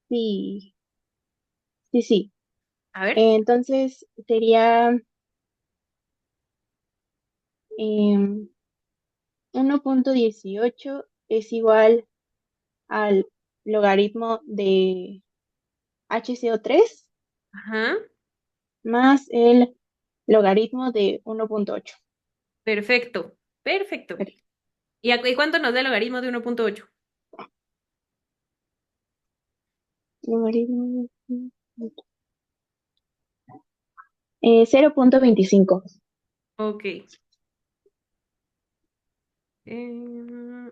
sí, sí, sí. A ver. Entonces sería 1.18 es igual al logaritmo de HCO3 Ajá. más el logaritmo de 1.8. Perfecto. Perfecto. ¿Y cuánto nos da el logaritmo de 1.8? Logaritmo de 0.25. Ok. Em,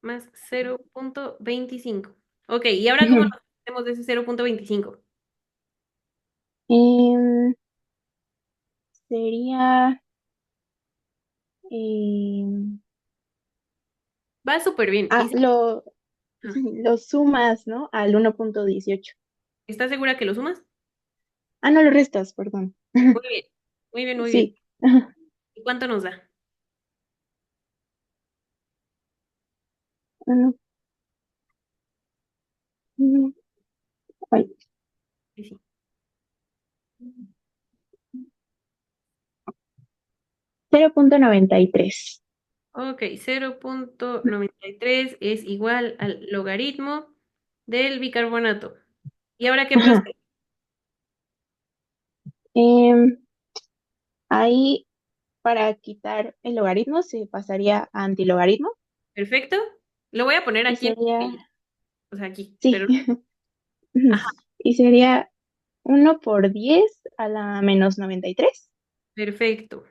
más 0.25. Ok, ¿y ahora cómo Ujú. nos hacemos de ese 0.25? Em, sería em, Va súper bien. ¿Y ajá. lo sumas, ¿no? Al 1.18. ¿Estás segura que lo sumas? Ah, no lo restas, perdón. Muy bien. Muy bien, muy bien. Sí. Ajá. ¿Y cuánto nos da? Uno, uno, ay, Sí, sí. 0.93. Ok, 0.93 es igual al logaritmo del bicarbonato. ¿Y ahora qué Ajá. procede? Em, ahí, para quitar el logaritmo, se pasaría a antilogaritmo ¿Perfecto? Lo voy a poner y aquí, sería, o sea, aquí, sí, pero ajá, y sería 1 por 10 a la menos 93. perfecto.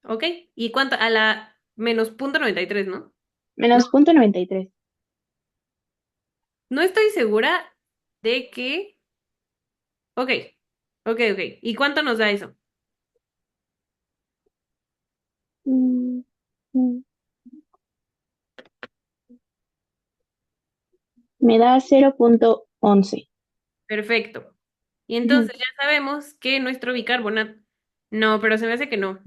Ok, ¿y cuánto? A la menos 0.93, ¿no? No, Menos 0.93. no estoy segura de que... Ok, ok. ¿Y cuánto nos da eso? Mm, mm. Me da 0.11. Perfecto. Y entonces ya sabemos que nuestro bicarbonato... No, pero se me hace que no.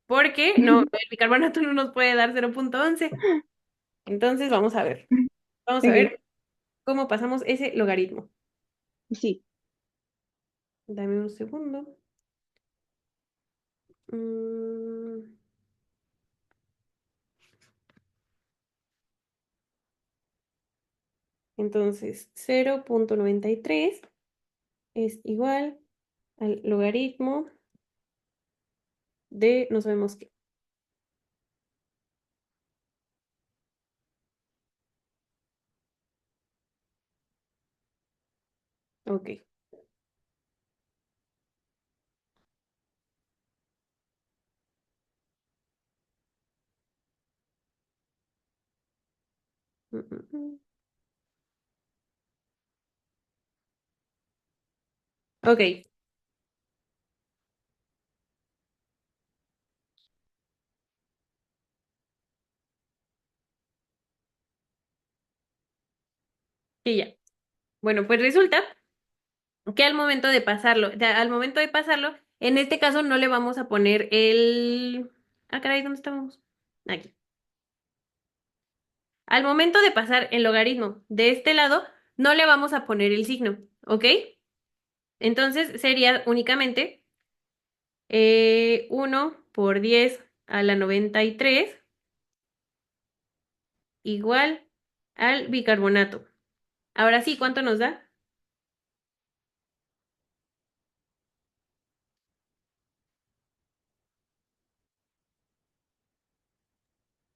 Porque no, el bicarbonato no nos puede dar 0.11. Entonces vamos a ver. Vamos a Ok, ver cómo pasamos ese logaritmo. sí. Dame un segundo. Mm, Entonces, 0.93 es igual al logaritmo de no sabemos qué. Ok. Mm, mm, mm. Ok. Y ya. Bueno, pues resulta que al momento de pasarlo, en este caso no le vamos a poner el... Ah, caray, ¿dónde estábamos? Aquí. Al momento de pasar el logaritmo de este lado, no le vamos a poner el signo, ¿ok? Entonces sería únicamente 1 por 10 a la 93 igual al bicarbonato. Ahora sí, ¿cuánto nos da?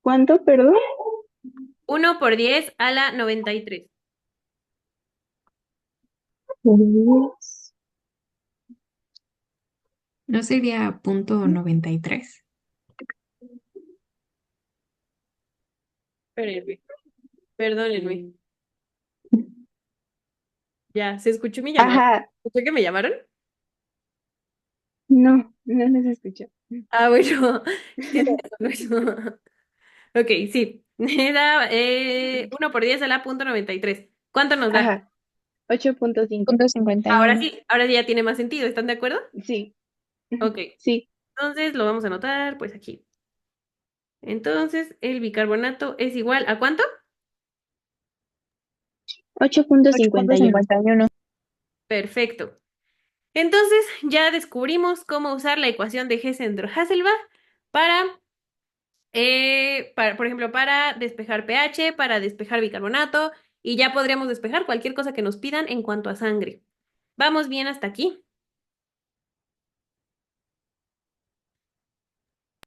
¿Cuánto, perdón? 1 por 10 a la 93. ¿No sería .93? Espérenme, perdónenme. Ya, ¿se escuchó mi llamada? Ajá, ¿Escuchó que me llamaron? no se escuchó. Ah, bueno, sí, eso. Ok, sí. Me da 1 por 10 a la punto 93. ¿Cuánto nos da? Ajá, 8.5. Ahora sí ya tiene más sentido, ¿están de acuerdo? Sí, Ok, sí, entonces lo vamos a anotar, pues aquí. Entonces, el bicarbonato es igual ¿a cuánto? 8.51. Perfecto. Entonces, ya descubrimos cómo usar la ecuación de Hesse-Hasselbalch para, por ejemplo, para despejar pH, para despejar bicarbonato, y ya podríamos despejar cualquier cosa que nos pidan en cuanto a sangre. ¿Vamos bien hasta aquí?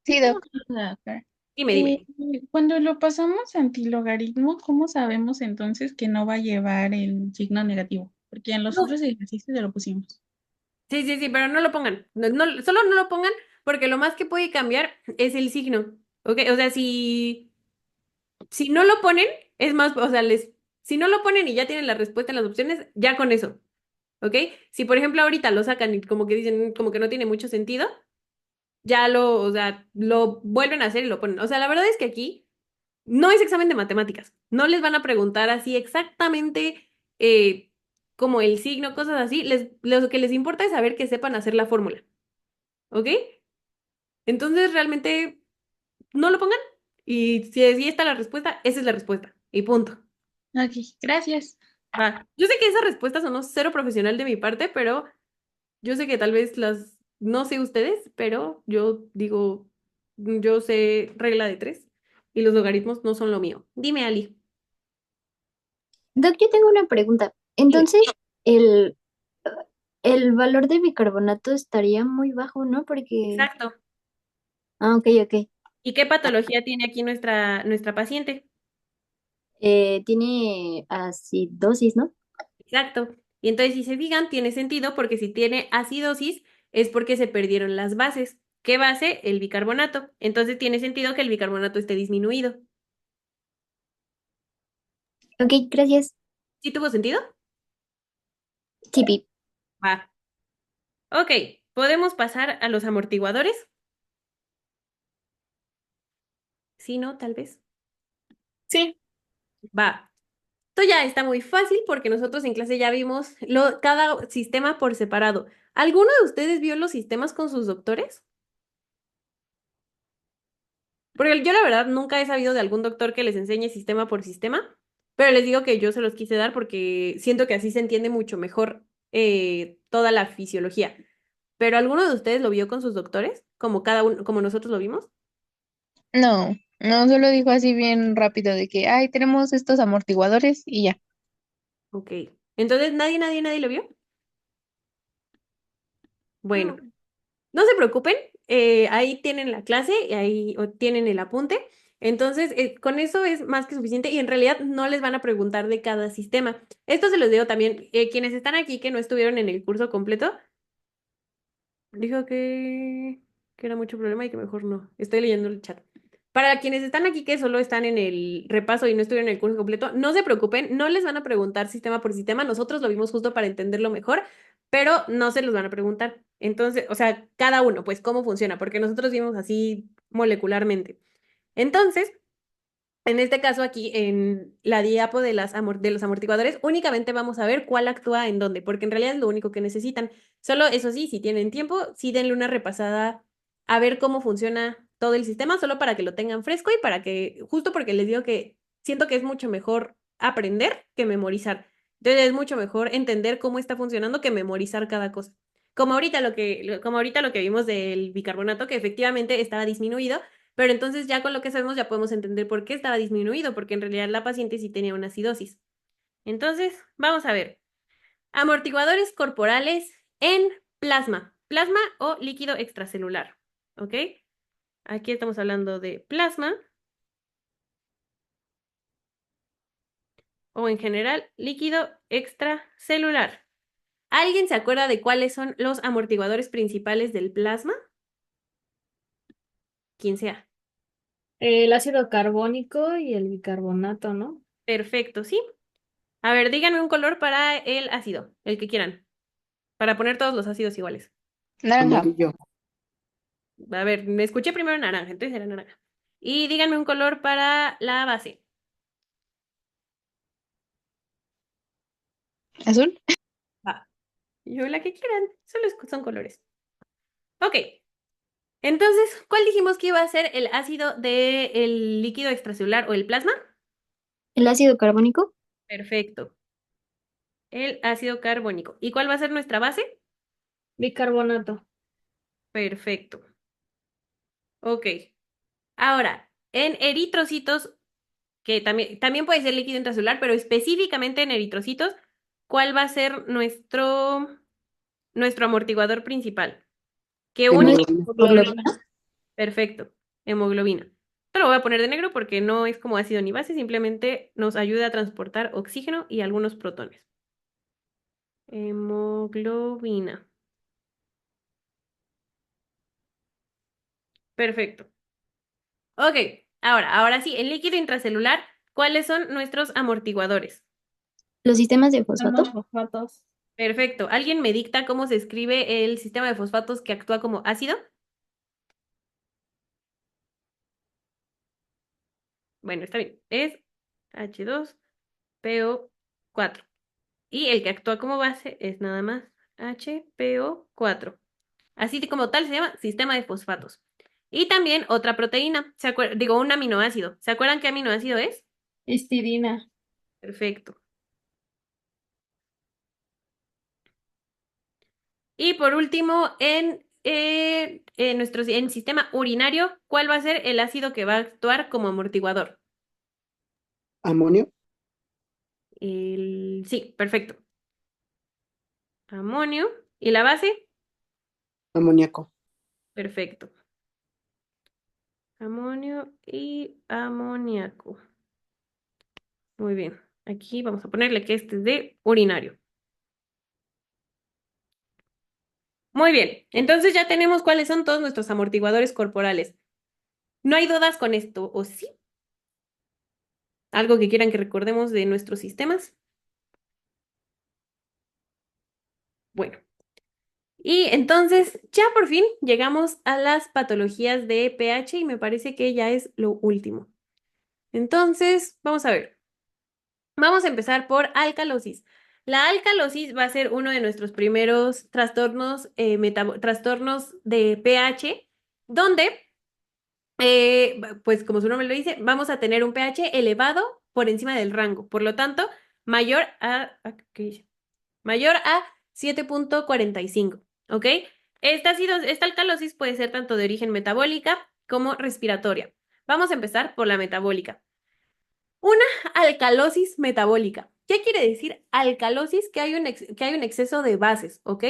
Sí, Doc. Doctor. Dime, dime. Cuando lo pasamos a antilogaritmo, ¿cómo sabemos entonces que no va a llevar el signo negativo? Porque en los No. otros ejercicios ya lo pusimos. Sí, sí, sí, pero no lo pongan. Solo no lo pongan porque lo más que puede cambiar es el signo. ¿Ok? O sea, si no lo ponen, es más, o sea, si no lo ponen y ya tienen la respuesta en las opciones, ya con eso. ¿Ok? Si por ejemplo ahorita lo sacan y como que dicen como que no tiene mucho sentido, ya o sea, lo vuelven a hacer y lo ponen. O sea, la verdad es que aquí no es examen de matemáticas. No les van a preguntar así exactamente como el signo, cosas así. Lo que les importa es saber que sepan hacer la fórmula. ¿Ok? Entonces realmente no lo pongan. Y si ahí está la respuesta, esa es la respuesta. Y punto. Ok, gracias. Va. Yo sé que esa respuesta sonó cero profesional de mi parte, pero yo sé que tal vez no sé ustedes, pero yo digo, yo sé regla de tres y los logaritmos no son lo mío. Dime, Ali. Doc, yo tengo una pregunta. Dime. Entonces, el, el valor de bicarbonato estaría muy bajo, ¿no? Porque... Exacto. Ah, ok, ok. ¿Y qué patología tiene aquí nuestra paciente? Tiene acidosis, ¿no? Exacto. Y entonces, si se fijan, tiene sentido porque si tiene acidosis es porque se perdieron las bases. ¿Qué base? El bicarbonato. Entonces tiene sentido que el bicarbonato esté disminuido. Ok, gracias. ¿Sí tuvo sentido? Chipi. Va. Ok, ¿podemos pasar a los amortiguadores? Sí, no, tal vez. Sí. Va. Esto ya está muy fácil porque nosotros en clase ya vimos cada sistema por separado. ¿Alguno de ustedes vio los sistemas con sus doctores? Porque yo la verdad nunca he sabido de algún doctor que les enseñe sistema por sistema, pero les digo que yo se los quise dar porque siento que así se entiende mucho mejor toda la fisiología. ¿Pero alguno de ustedes lo vio con sus doctores? Como cada uno, como nosotros lo vimos. No, no, solo dijo así bien rápido de que, ay, tenemos estos amortiguadores y ya. Ok. Entonces, nadie lo vio. Bueno, no se preocupen, ahí tienen la clase y ahí tienen el apunte. Entonces, con eso es más que suficiente y en realidad no les van a preguntar de cada sistema. Esto se los digo también, quienes están aquí que no estuvieron en el curso completo, dijo que era mucho problema y que mejor no. Estoy leyendo el chat. Para quienes están aquí que solo están en el repaso y no estuvieron en el curso completo, no se preocupen, no les van a preguntar sistema por sistema. Nosotros lo vimos justo para entenderlo mejor, pero no se los van a preguntar. Entonces, o sea, cada uno, pues, cómo funciona, porque nosotros vimos así molecularmente. Entonces, en este caso aquí, en la diapo de de los amortiguadores, únicamente vamos a ver cuál actúa en dónde, porque en realidad es lo único que necesitan. Solo, eso sí, si tienen tiempo, sí denle una repasada a ver cómo funciona todo el sistema, solo para que lo tengan fresco y para que, justo porque les digo que siento que es mucho mejor aprender que memorizar. Entonces es mucho mejor entender cómo está funcionando que memorizar cada cosa. Como ahorita lo que vimos del bicarbonato, que efectivamente estaba disminuido, pero entonces ya con lo que sabemos ya podemos entender por qué estaba disminuido, porque en realidad la paciente sí tenía una acidosis. Entonces, vamos a ver. Amortiguadores corporales en plasma. Plasma o líquido extracelular. ¿Ok? Aquí estamos hablando de plasma. O en general, líquido extracelular. ¿Alguien se acuerda de cuáles son los amortiguadores principales del plasma? Quien sea. El ácido carbónico y el bicarbonato, ¿no? Perfecto, ¿sí? A ver, díganme un color para el ácido, el que quieran, para poner todos los ácidos iguales. Naranja. Amarillo. A ver, me escuché primero naranja, entonces era naranja. Y díganme un color para la base. ¿Azul? Va. Yo la que quieran, solo son colores. Ok. Entonces, ¿cuál dijimos que iba a ser el ácido del líquido extracelular o el plasma? ¿El ácido carbónico? Perfecto. El ácido carbónico. ¿Y cuál va a ser nuestra base? Bicarbonato. Perfecto. Ok. Ahora, en eritrocitos, que también puede ser líquido intracelular, pero específicamente en eritrocitos, ¿cuál va a ser nuestro amortiguador principal? ¿Qué único? Hemoglobina. Perfecto, hemoglobina. Esto lo voy a poner de negro porque no es como ácido ni base, simplemente nos ayuda a transportar oxígeno y algunos protones. Hemoglobina. Perfecto. Ok, ahora sí, en líquido intracelular, ¿cuáles son nuestros amortiguadores? ¿Los sistemas de fosfato? Fosfatos. Perfecto. ¿Alguien me dicta cómo se escribe el sistema de fosfatos que actúa como ácido? Bueno, está bien. Es H2PO4. Y el que actúa como base es nada más HPO4. Así como tal se llama sistema de fosfatos. Y también otra proteína, digo, un aminoácido. ¿Se acuerdan qué aminoácido es? Histidina. Perfecto. Y por último, en sistema urinario, ¿cuál va a ser el ácido que va a actuar como amortiguador? Amonio. Sí, perfecto. Amonio. ¿Y la base? Amoníaco. Perfecto. Amonio y amoníaco. Muy bien. Aquí vamos a ponerle que este es de urinario. Muy bien. Entonces ya tenemos cuáles son todos nuestros amortiguadores corporales. ¿No hay dudas con esto, o sí? ¿Algo que quieran que recordemos de nuestros sistemas? Bueno. Y entonces ya por fin llegamos a las patologías de pH y me parece que ya es lo último. Entonces, vamos a ver. Vamos a empezar por alcalosis. La alcalosis va a ser uno de nuestros primeros trastornos, trastornos de pH, donde, pues como su nombre lo dice, vamos a tener un pH elevado por encima del rango. Por lo tanto, mayor a, ¿qué dice? Mayor a 7.45, ¿ok? Esta alcalosis puede ser tanto de origen metabólica como respiratoria. Vamos a empezar por la metabólica. Una alcalosis metabólica. ¿Qué quiere decir alcalosis? Que hay un exceso de bases, ¿ok?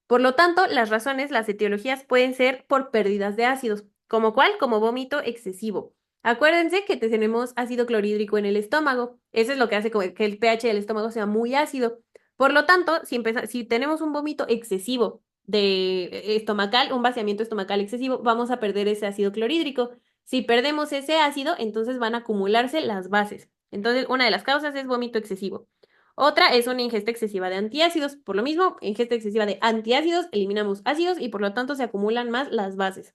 Por lo tanto, las etiologías pueden ser por pérdidas de ácidos. ¿Como cuál? Como vómito excesivo. Acuérdense que tenemos ácido clorhídrico en el estómago. Eso es lo que hace que el pH del estómago sea muy ácido. Por lo tanto, si tenemos un vómito excesivo de estomacal, un vaciamiento estomacal excesivo, vamos a perder ese ácido clorhídrico. Si perdemos ese ácido, entonces van a acumularse las bases. Entonces, una de las causas es vómito excesivo. Otra es una ingesta excesiva de antiácidos. Por lo mismo, ingesta excesiva de antiácidos, eliminamos ácidos y por lo tanto se acumulan más las bases.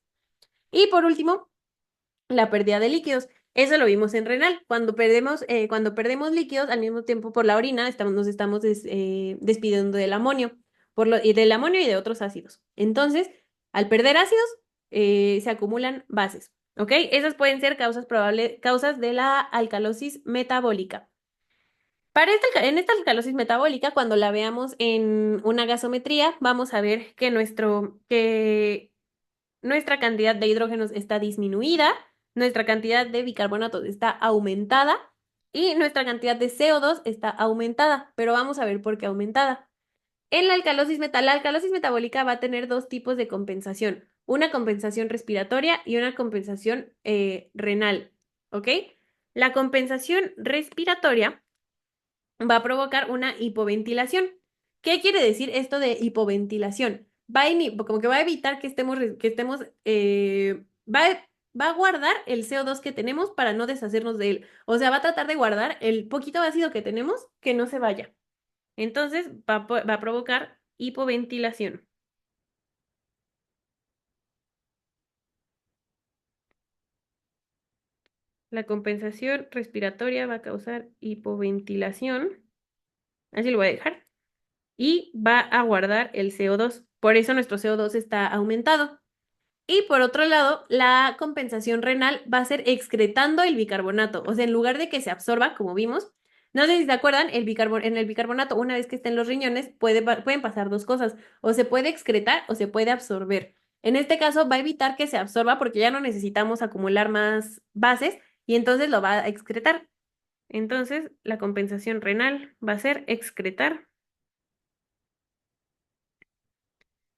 Y por último, la pérdida de líquidos. Eso lo vimos en renal. Cuando perdemos líquidos, al mismo tiempo por la orina, nos estamos despidiendo del amonio, y del amonio y de otros ácidos. Entonces, al perder ácidos, se acumulan bases. ¿Ok? Esas pueden ser causas de la alcalosis metabólica. En esta alcalosis metabólica, cuando la veamos en una gasometría, vamos a ver que nuestra cantidad de hidrógenos está disminuida, nuestra cantidad de bicarbonato está aumentada y nuestra cantidad de CO2 está aumentada, pero vamos a ver por qué aumentada. En la alcalosis metabólica va a tener dos tipos de compensación, una compensación respiratoria y una compensación renal, ¿ok? La compensación respiratoria va a provocar una hipoventilación. ¿Qué quiere decir esto de hipoventilación? Como que va a evitar va a guardar el CO2 que tenemos para no deshacernos de él. O sea, va a tratar de guardar el poquito ácido que tenemos que no se vaya. Entonces va a provocar hipoventilación. La compensación respiratoria va a causar hipoventilación. Así lo voy a dejar. Y va a guardar el CO2. Por eso nuestro CO2 está aumentado. Y por otro lado, la compensación renal va a ser excretando el bicarbonato. O sea, en lugar de que se absorba, como vimos, no sé si se acuerdan, en el bicarbonato, una vez que esté en los riñones, pueden pasar dos cosas. O se puede excretar o se puede absorber. En este caso, va a evitar que se absorba porque ya no necesitamos acumular más bases y entonces lo va a excretar. Entonces, la compensación renal va a ser excretar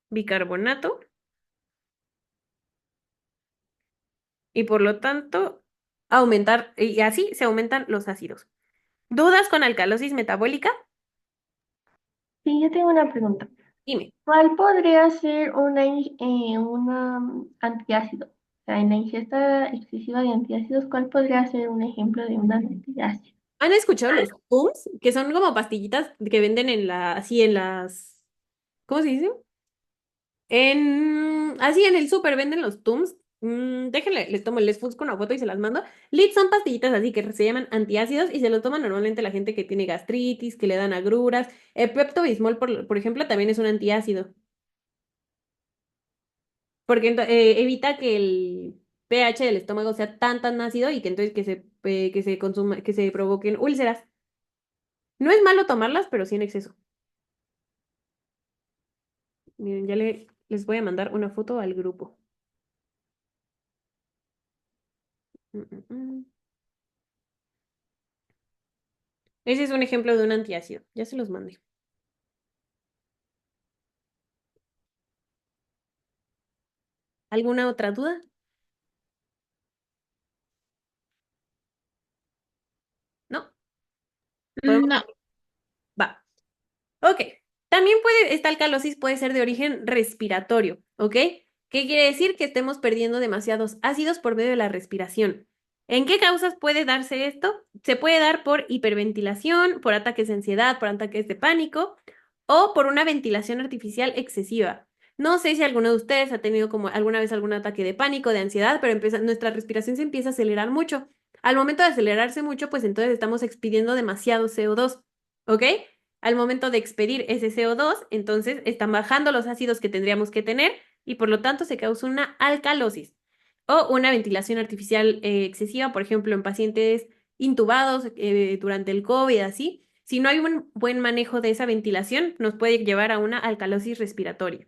bicarbonato y por lo tanto aumentar, y así se aumentan los ácidos. ¿Dudas con alcalosis metabólica? Sí, yo tengo una pregunta. Dime. ¿Cuál podría ser una antiácido? O sea, en la ingesta excesiva de antiácidos, ¿cuál podría ser un ejemplo de un antiácido? ¿Han escuchado los Tums? Que son como pastillitas que venden así en las, ¿cómo se dice? Así en el súper venden los Tums. Déjenle, les busco una foto y se las mando. Son pastillitas así que se llaman antiácidos y se lo toman normalmente la gente que tiene gastritis, que le dan agruras. El Pepto-Bismol, por ejemplo, también es un antiácido. Porque evita que el pH del estómago sea tan ácido y que entonces que se provoquen úlceras. No es malo tomarlas, pero sí en exceso. Miren, les voy a mandar una foto al grupo. Ese es un ejemplo de un antiácido. Ya se los mandé. ¿Alguna otra duda? ¿No? No. Va. Ok. También esta alcalosis puede ser de origen respiratorio, ¿ok? ¿Qué quiere decir? Que estemos perdiendo demasiados ácidos por medio de la respiración. ¿En qué causas puede darse esto? Se puede dar por hiperventilación, por ataques de ansiedad, por ataques de pánico o por una ventilación artificial excesiva. No sé si alguno de ustedes ha tenido como alguna vez algún ataque de pánico, de ansiedad, pero nuestra respiración se empieza a acelerar mucho. Al momento de acelerarse mucho, pues entonces estamos expidiendo demasiado CO2, ¿ok? Al momento de expedir ese CO2, entonces están bajando los ácidos que tendríamos que tener y por lo tanto se causa una alcalosis o una ventilación artificial excesiva, por ejemplo, en pacientes intubados durante el COVID, así. Si no hay un buen manejo de esa ventilación, nos puede llevar a una alcalosis respiratoria.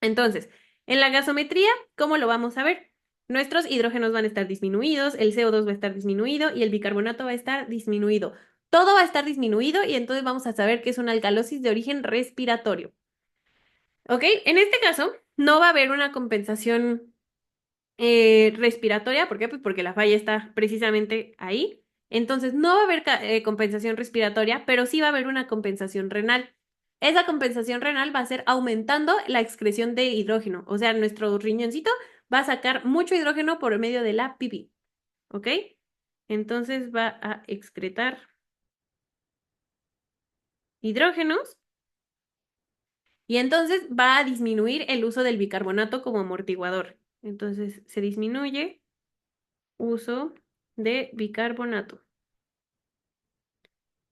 Entonces, en la gasometría, ¿cómo lo vamos a ver? Nuestros hidrógenos van a estar disminuidos, el CO2 va a estar disminuido y el bicarbonato va a estar disminuido. Todo va a estar disminuido y entonces vamos a saber que es una alcalosis de origen respiratorio. ¿Ok? En este caso, no va a haber una compensación respiratoria. ¿Por qué? Pues porque la falla está precisamente ahí. Entonces, no va a haber compensación respiratoria, pero sí va a haber una compensación renal. Esa compensación renal va a ser aumentando la excreción de hidrógeno. O sea, nuestro riñoncito va a sacar mucho hidrógeno por medio de la pipí. ¿Ok? Entonces va a excretar hidrógenos y entonces va a disminuir el uso del bicarbonato como amortiguador. Entonces se disminuye uso de bicarbonato.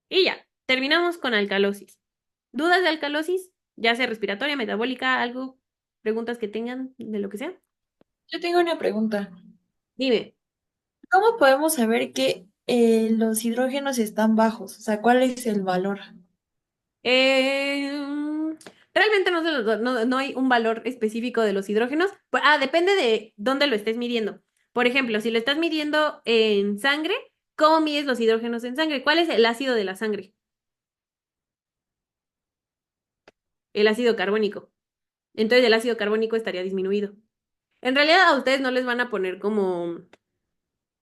Y ya, terminamos con alcalosis. ¿Dudas de alcalosis? Ya sea respiratoria, metabólica, algo, preguntas que tengan de lo que sea. Yo tengo una pregunta. Dime. ¿Cómo podemos saber que los hidrógenos están bajos? O sea, ¿cuál es el valor? Realmente no hay un valor específico de los hidrógenos. Depende de dónde lo estés midiendo. Por ejemplo, si lo estás midiendo en sangre, ¿cómo mides los hidrógenos en sangre? ¿Cuál es el ácido de la sangre? El ácido carbónico. Entonces el ácido carbónico estaría disminuido. En realidad a ustedes no les van a poner no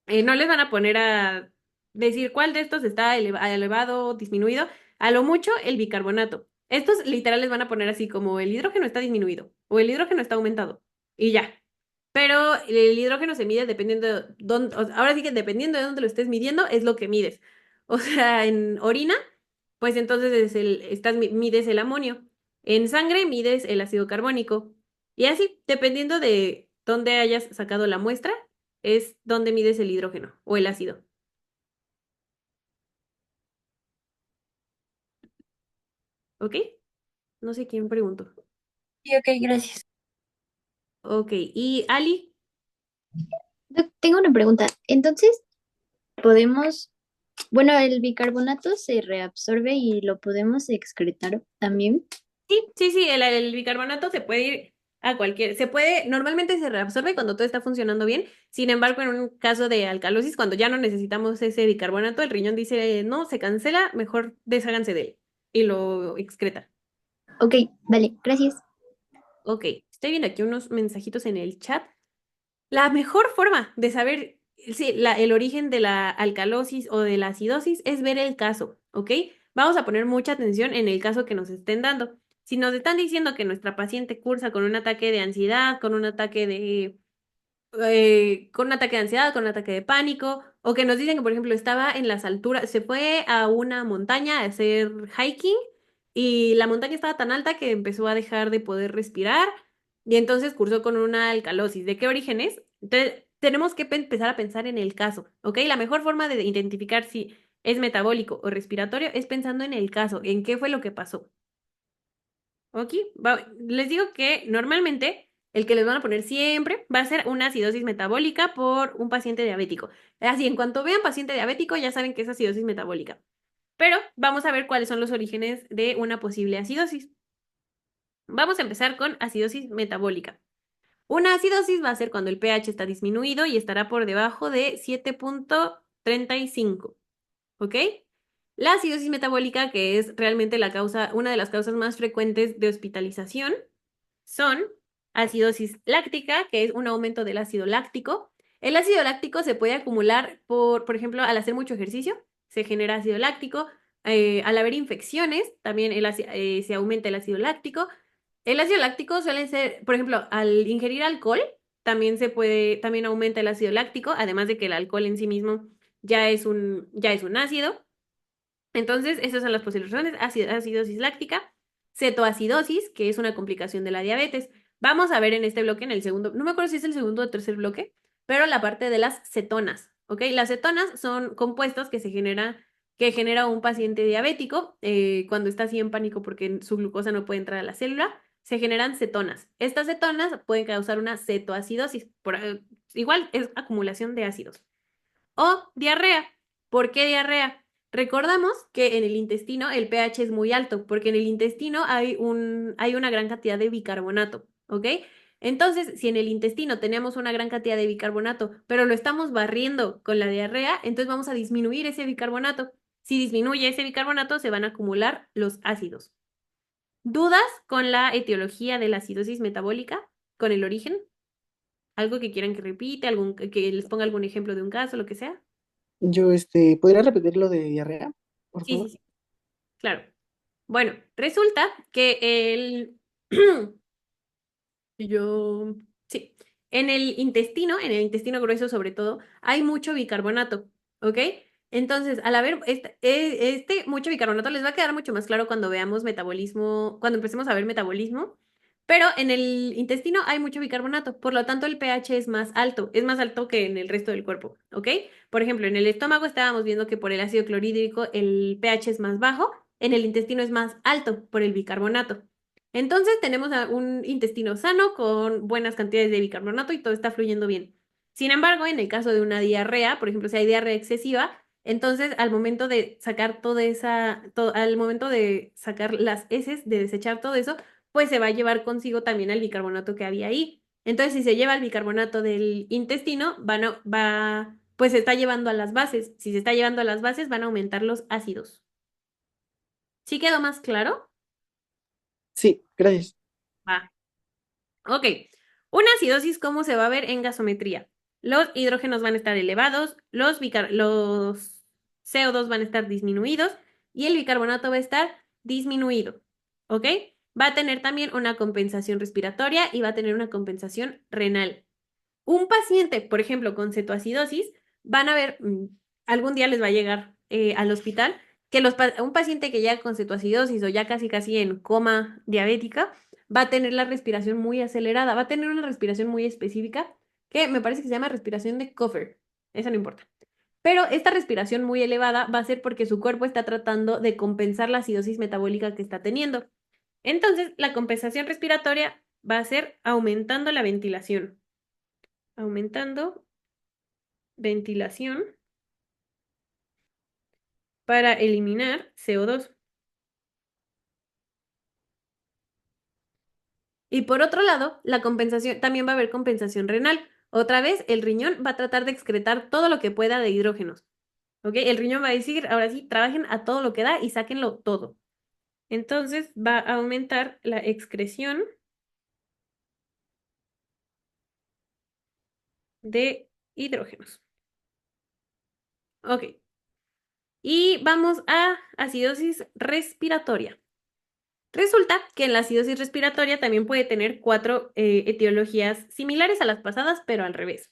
les van a poner a decir cuál de estos está elevado o disminuido. A lo mucho el bicarbonato. Estos literal les van a poner así como el hidrógeno está disminuido o el hidrógeno está aumentado y ya. Pero el hidrógeno se mide dependiendo de dónde, ahora sí que dependiendo de dónde lo estés midiendo es lo que mides. O sea, en orina, pues entonces mides el amonio. En sangre mides el ácido carbónico. Y así, dependiendo de dónde hayas sacado la muestra, es donde mides el hidrógeno o el ácido. ¿Ok? No sé quién preguntó. Sí, ok, gracias. Ok, ¿y Ali? Tengo una pregunta. Entonces, bueno, el bicarbonato se reabsorbe y lo podemos excretar también. Sí, el bicarbonato se puede ir a normalmente se reabsorbe cuando todo está funcionando bien. Sin embargo, en un caso de alcalosis, cuando ya no necesitamos ese bicarbonato, el riñón dice, no, se cancela, mejor desháganse de él y lo excreta. Ok, vale, gracias. Ok, estoy viendo aquí unos mensajitos en el chat. La mejor forma de saber el origen de la alcalosis o de la acidosis es ver el caso, ¿ok? Vamos a poner mucha atención en el caso que nos estén dando. Si nos están diciendo que nuestra paciente cursa con un ataque de ansiedad, con un ataque de ansiedad, con un ataque de pánico, o que nos dicen que, por ejemplo, estaba en las alturas, se fue a una montaña a hacer hiking y la montaña estaba tan alta que empezó a dejar de poder respirar y entonces cursó con una alcalosis. ¿De qué origen es? Entonces, tenemos que empezar a pensar en el caso, ¿ok? La mejor forma de identificar si es metabólico o respiratorio es pensando en el caso, en qué fue lo que pasó. ¿Ok? Les digo que normalmente el que les van a poner siempre va a ser una acidosis metabólica por un paciente diabético. Así, en cuanto vean paciente diabético, ya saben que es acidosis metabólica. Pero vamos a ver cuáles son los orígenes de una posible acidosis. Vamos a empezar con acidosis metabólica. Una acidosis va a ser cuando el pH está disminuido y estará por debajo de 7.35. ¿Ok? La acidosis metabólica, que es realmente una de las causas más frecuentes de hospitalización, son acidosis láctica, que es un aumento del ácido láctico. El ácido láctico se puede acumular por ejemplo, al hacer mucho ejercicio, se genera ácido láctico. Al haber infecciones, también se aumenta el ácido láctico. El ácido láctico suele ser, por ejemplo, al ingerir alcohol, también aumenta el ácido láctico, además de que el alcohol en sí mismo ya es un ácido. Entonces, esas son las posibles razones: acidosis láctica, cetoacidosis, que es una complicación de la diabetes. Vamos a ver en este bloque, en el segundo, no me acuerdo si es el segundo o tercer bloque, pero la parte de las cetonas, ¿ok? Las cetonas son compuestos que genera un paciente diabético cuando está así en pánico porque su glucosa no puede entrar a la célula, se generan cetonas. Estas cetonas pueden causar una cetoacidosis, igual es acumulación de ácidos. O diarrea. ¿Por qué diarrea? Recordamos que en el intestino el pH es muy alto, porque en el intestino hay una gran cantidad de bicarbonato, ¿ok? Entonces, si en el intestino tenemos una gran cantidad de bicarbonato, pero lo estamos barriendo con la diarrea, entonces vamos a disminuir ese bicarbonato. Si disminuye ese bicarbonato, se van a acumular los ácidos. ¿Dudas con la etiología de la acidosis metabólica? ¿Con el origen? ¿Algo que quieran que repite? Que les ponga algún ejemplo de un caso, lo que sea? Yo, ¿podría repetir lo de diarrea, por Sí, favor? sí, sí, claro. Bueno, resulta que sí, en el intestino grueso sobre todo, hay mucho bicarbonato, ¿ok? Entonces, al haber este mucho bicarbonato, les va a quedar mucho más claro cuando veamos metabolismo, cuando empecemos a ver metabolismo, pero en el intestino hay mucho bicarbonato, por lo tanto el pH es más alto que en el resto del cuerpo, ¿ok? Por ejemplo, en el estómago estábamos viendo que por el ácido clorhídrico el pH es más bajo, en el intestino es más alto por el bicarbonato. Entonces tenemos un intestino sano con buenas cantidades de bicarbonato y todo está fluyendo bien. Sin embargo, en el caso de una diarrea, por ejemplo, si hay diarrea excesiva, entonces al momento de sacar al momento de sacar las heces, de desechar todo eso, pues se va a llevar consigo también el bicarbonato que había ahí. Entonces, si se lleva el bicarbonato del intestino, pues se está llevando a las bases. Si se está llevando a las bases, van a aumentar los ácidos. ¿Sí quedó más claro? Sí, gracias. Va. Ok. Una acidosis, ¿cómo se va a ver en gasometría? Los hidrógenos van a estar elevados, los CO2 van a estar disminuidos y el bicarbonato va a estar disminuido. ¿Ok? Va a tener también una compensación respiratoria y va a tener una compensación renal. Un paciente, por ejemplo, con cetoacidosis, van a ver, algún día les va a llegar al hospital, que un paciente que llega con cetoacidosis o ya casi casi en coma diabética, va a tener la respiración muy acelerada, va a tener una respiración muy específica, que me parece que se llama respiración de Cover, eso no importa. Pero esta respiración muy elevada va a ser porque su cuerpo está tratando de compensar la acidosis metabólica que está teniendo. Entonces, la compensación respiratoria va a ser aumentando la ventilación. Aumentando ventilación para eliminar CO2. Y por otro lado, la compensación, también va a haber compensación renal. Otra vez, el riñón va a tratar de excretar todo lo que pueda de hidrógenos. ¿Ok? El riñón va a decir, ahora sí, trabajen a todo lo que da y sáquenlo todo. Entonces va a aumentar la excreción de hidrógenos. Ok. Y vamos a acidosis respiratoria. Resulta que en la acidosis respiratoria también puede tener 4 etiologías similares a las pasadas, pero al revés.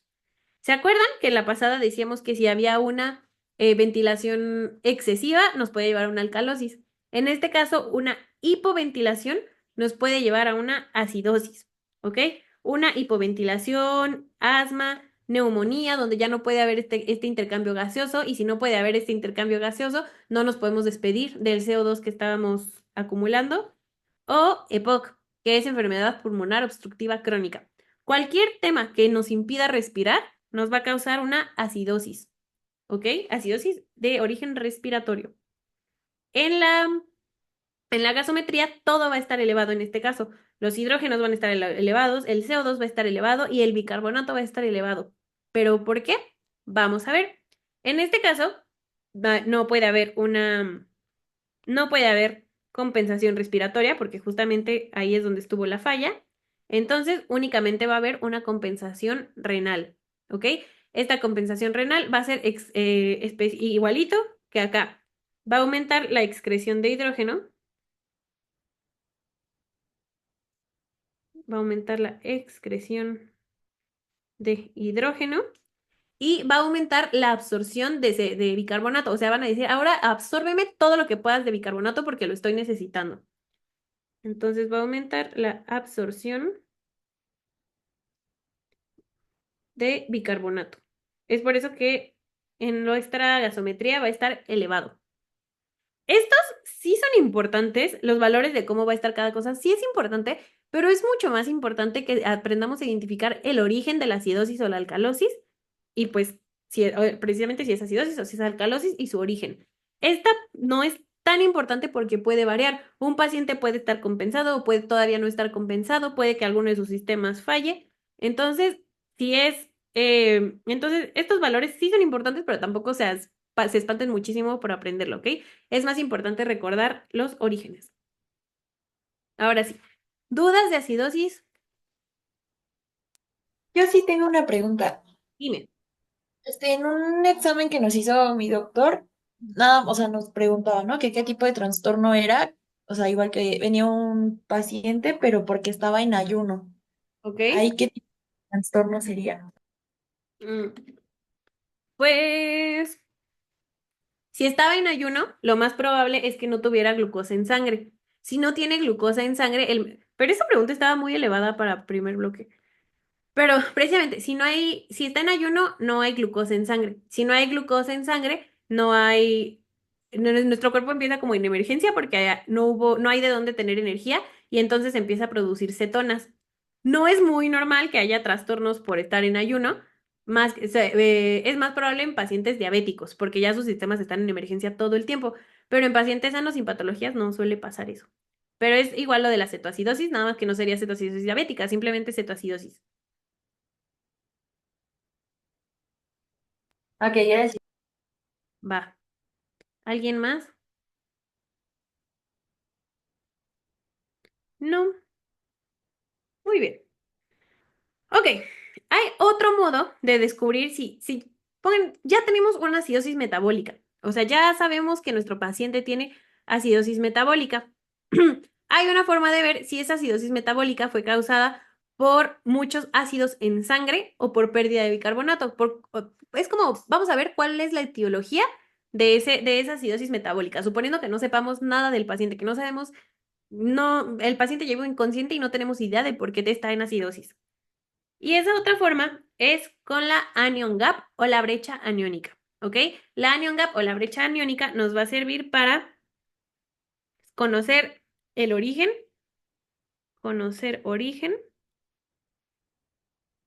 ¿Se acuerdan que en la pasada decíamos que si había una ventilación excesiva nos puede llevar a una alcalosis? En este caso, una hipoventilación nos puede llevar a una acidosis, ¿ok? Una hipoventilación, asma, neumonía, donde ya no puede haber este intercambio gaseoso, y si no puede haber este intercambio gaseoso, no nos podemos despedir del CO2 que estábamos acumulando, o EPOC, que es enfermedad pulmonar obstructiva crónica. Cualquier tema que nos impida respirar nos va a causar una acidosis, ¿ok? Acidosis de origen respiratorio. En la gasometría todo va a estar elevado en este caso. Los hidrógenos van a estar elevados, el CO2 va a estar elevado y el bicarbonato va a estar elevado. ¿Pero por qué? Vamos a ver. En este caso, no puede haber compensación respiratoria porque justamente ahí es donde estuvo la falla. Entonces, únicamente va a haber una compensación renal, ¿ok? Esta compensación renal va a ser igualito que acá. Va a aumentar la excreción de hidrógeno. Va a aumentar la excreción de hidrógeno y va a aumentar la absorción de bicarbonato. O sea, van a decir, ahora absórbeme todo lo que puedas de bicarbonato porque lo estoy necesitando. Entonces va a aumentar la absorción de bicarbonato. Es por eso que en nuestra gasometría va a estar elevado. Estos sí son importantes, los valores de cómo va a estar cada cosa, sí es importante, pero es mucho más importante que aprendamos a identificar el origen de la acidosis o la alcalosis y pues precisamente si es acidosis o si es alcalosis y su origen. Esta no es tan importante porque puede variar. Un paciente puede estar compensado o puede todavía no estar compensado, puede que alguno de sus sistemas falle. Entonces, entonces estos valores sí son importantes, pero tampoco se espanten muchísimo por aprenderlo, ¿ok? Es más importante recordar los orígenes. Ahora sí, ¿dudas de acidosis? Yo sí tengo una pregunta. Dime. En un examen que nos hizo mi doctor, nada, o sea, nos preguntaba, ¿no? Que qué tipo de trastorno era, o sea, igual que venía un paciente, pero porque estaba en ayuno. ¿Ok? ¿Ahí qué tipo de trastorno sería? Pues, si estaba en ayuno, lo más probable es que no tuviera glucosa en sangre. Si no tiene glucosa en sangre, pero esa pregunta estaba muy elevada para primer bloque. Pero precisamente, si está en ayuno, no hay glucosa en sangre. Si no hay glucosa en sangre, nuestro cuerpo empieza como en emergencia porque no hay de dónde tener energía y entonces empieza a producir cetonas. No es muy normal que haya trastornos por estar en ayuno, es más probable en pacientes diabéticos porque ya sus sistemas están en emergencia todo el tiempo, pero en pacientes sanos sin patologías no suele pasar eso. Pero es igual lo de la cetoacidosis, nada más que no sería cetoacidosis diabética, simplemente cetoacidosis. Ok, ya decía. Va. ¿Alguien más? No. Muy bien. Ok. Hay otro modo de descubrir ya tenemos una acidosis metabólica. O sea, ya sabemos que nuestro paciente tiene acidosis metabólica. Hay una forma de ver si esa acidosis metabólica fue causada por muchos ácidos en sangre o por pérdida de bicarbonato. Es como, vamos a ver cuál es la etiología de esa acidosis metabólica, suponiendo que no sepamos nada del paciente, que no sabemos, no, el paciente llegó inconsciente y no tenemos idea de por qué está en acidosis. Y esa otra forma es con la anion gap o la brecha aniónica, ¿ok? La anion gap o la brecha aniónica nos va a servir para conocer el origen,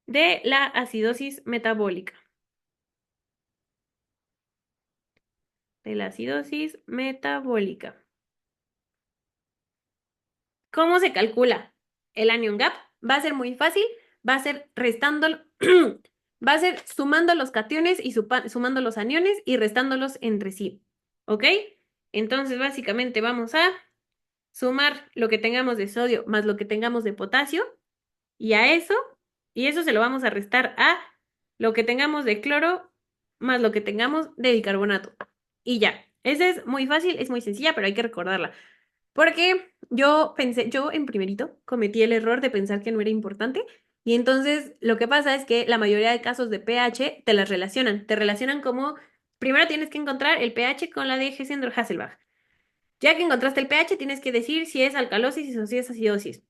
de la acidosis metabólica. De la acidosis metabólica. ¿Cómo se calcula el anion gap? Va a ser muy fácil, va a ser va a ser sumando los cationes y sumando los aniones y restándolos entre sí, ¿ok? Entonces, básicamente vamos a sumar lo que tengamos de sodio más lo que tengamos de potasio y eso se lo vamos a restar a lo que tengamos de cloro más lo que tengamos de bicarbonato. Y ya, esa es muy fácil, es muy sencilla, pero hay que recordarla. Porque yo en primerito cometí el error de pensar que no era importante. Y entonces lo que pasa es que la mayoría de casos de pH te relacionan como, primero tienes que encontrar el pH con la de Hessenberg-Hasselbalch. Ya que encontraste el pH, tienes que decir si es alcalosis o si es acidosis.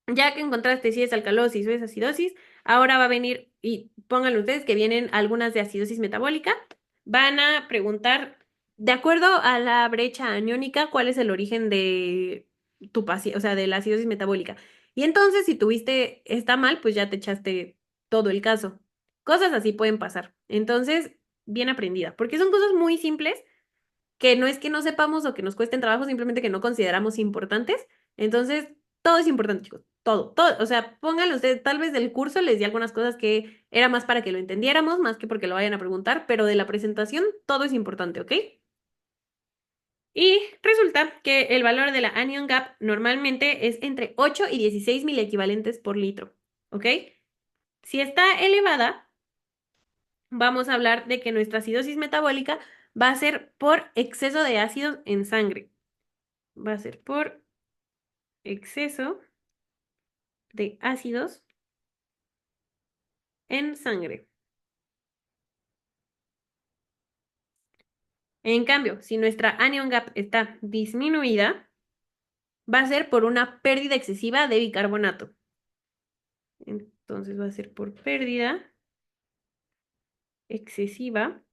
Ya que encontraste si es alcalosis o es acidosis, ahora va a venir, y pónganlo ustedes que vienen algunas de acidosis metabólica, van a preguntar, de acuerdo a la brecha aniónica, cuál es el origen de tu paciente, o sea, de la acidosis metabólica. Y entonces, si está mal, pues ya te echaste todo el caso. Cosas así pueden pasar. Entonces, bien aprendida, porque son cosas muy simples que no es que no sepamos o que nos cuesten trabajo, simplemente que no consideramos importantes. Entonces, todo es importante, chicos. Todo, todo. O sea, pónganlo ustedes, tal vez del curso les di algunas cosas que era más para que lo entendiéramos, más que porque lo vayan a preguntar, pero de la presentación todo es importante, ¿ok? Y resulta que el valor de la anion gap normalmente es entre 8 y 16 miliequivalentes por litro, ¿ok? Si está elevada, vamos a hablar de que nuestra acidosis metabólica va a ser por exceso de ácidos en sangre. Va a ser por exceso de ácidos en sangre. En cambio, si nuestra anion gap está disminuida, va a ser por una pérdida excesiva de bicarbonato. Entonces va a ser por pérdida excesiva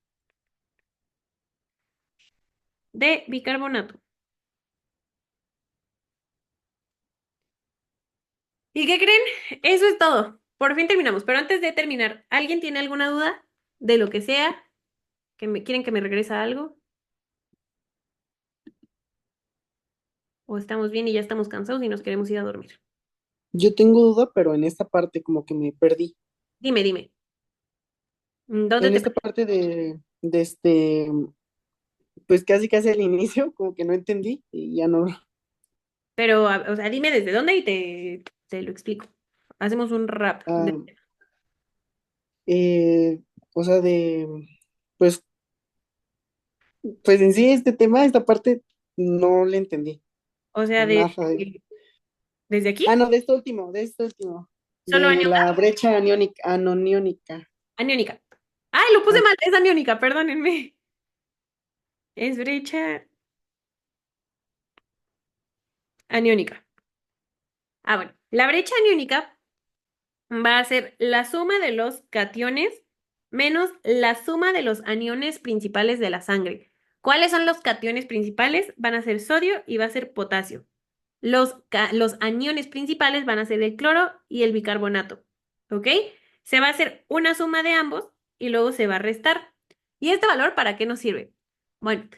de bicarbonato. ¿Y qué creen? Eso es todo. Por fin terminamos. Pero antes de terminar, ¿alguien tiene alguna duda de lo que sea? ¿Quieren que me regrese a algo? ¿O estamos bien y ya estamos cansados y nos queremos ir a dormir? Yo tengo duda, pero en esta parte como que me perdí. Dime. ¿Dónde En te esta perdí? parte de pues casi al inicio, como que no entendí y ya no. Pero, o sea, dime desde dónde y te lo explico. Hacemos un rap. Ah, eh, o sea, pues, pues en sí este tema, esta parte no le entendí. O sea, Nada. ¿desde aquí? Ah, no, de esto último, ¿Solo de aniónica? la brecha anoniónica. Aniónica. ¡Ay, lo puse Ah, mal! Es aniónica, perdónenme. Es brecha aniónica. Ah, bueno. La brecha aniónica va a ser la suma de los cationes menos la suma de los aniones principales de la sangre. ¿Cuáles son los cationes principales? Van a ser sodio y va a ser potasio. Los aniones principales van a ser el cloro y el bicarbonato. ¿Ok? Se va a hacer una suma de ambos y luego se va a restar. ¿Y este valor para qué nos sirve? Bueno,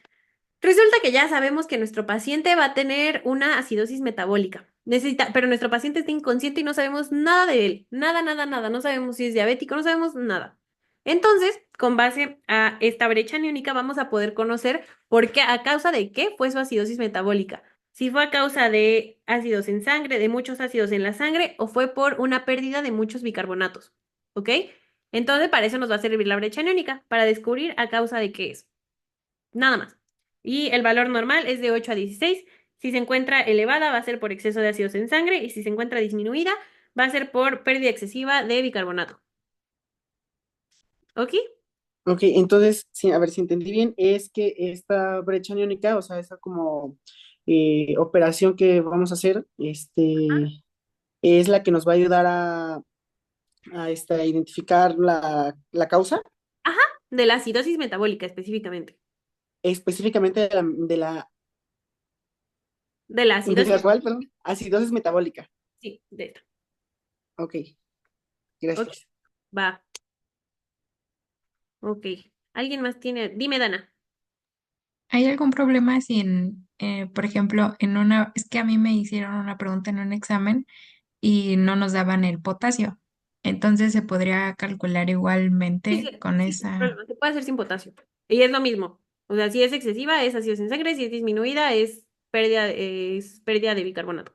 resulta que ya sabemos que nuestro paciente va a tener una acidosis metabólica. Pero nuestro paciente está inconsciente y no sabemos nada de él. Nada. No sabemos si es diabético, no sabemos nada. Entonces, con base a esta brecha aniónica, vamos a poder conocer por qué, a causa de qué fue su acidosis metabólica. Si fue a causa de ácidos en sangre, de muchos ácidos en la sangre, o fue por una pérdida de muchos bicarbonatos. ¿Ok? Entonces, para eso nos va a servir la brecha aniónica, para descubrir a causa de qué es. Nada más. Y el valor normal es de 8 a 16. Si se encuentra elevada, va a ser por exceso de ácidos en sangre. Y si se encuentra disminuida, va a ser por pérdida excesiva de bicarbonato. ¿Ok? ok, entonces, sí, a ver si entendí bien, es que esta brecha aniónica, o sea, esa como operación que vamos a hacer, es la que nos va a ayudar a identificar la causa, Ajá, de la acidosis metabólica específicamente. específicamente de la, De la de acidosis. la cual, perdón, acidosis metabólica. Sí, de esta. Ok, Ok, gracias. va. Ok. ¿Alguien más tiene? Dime, Dana. ¿Hay algún problema si por ejemplo, es que a mí me hicieron una pregunta en un examen y no nos daban el potasio? Entonces se podría calcular Sí, igualmente sí, con sí, sin esa. problema. Se puede hacer sin potasio. Y es lo mismo. O sea, si es excesiva, es ácidos en sangre. Si es disminuida, es pérdida de bicarbonato.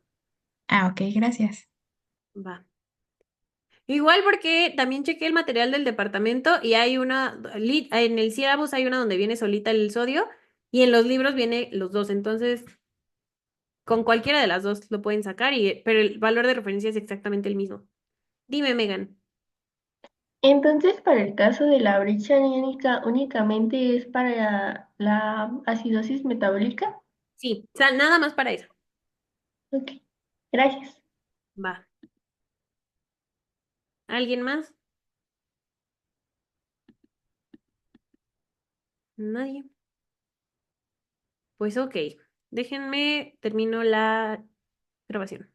Ah, ok, gracias. Va. Igual porque también chequé el material del departamento y hay en el syllabus hay una donde viene solita el sodio y en los libros viene los dos. Entonces, con cualquiera de las dos lo pueden sacar, pero el valor de referencia es exactamente el mismo. Dime, Megan. Entonces, para el caso de la brecha aniónica, únicamente es para la acidosis metabólica. Sí, o sea, nada más para eso. Ok, gracias. Va. ¿Alguien más? Nadie. Pues ok. Déjenme, termino la grabación.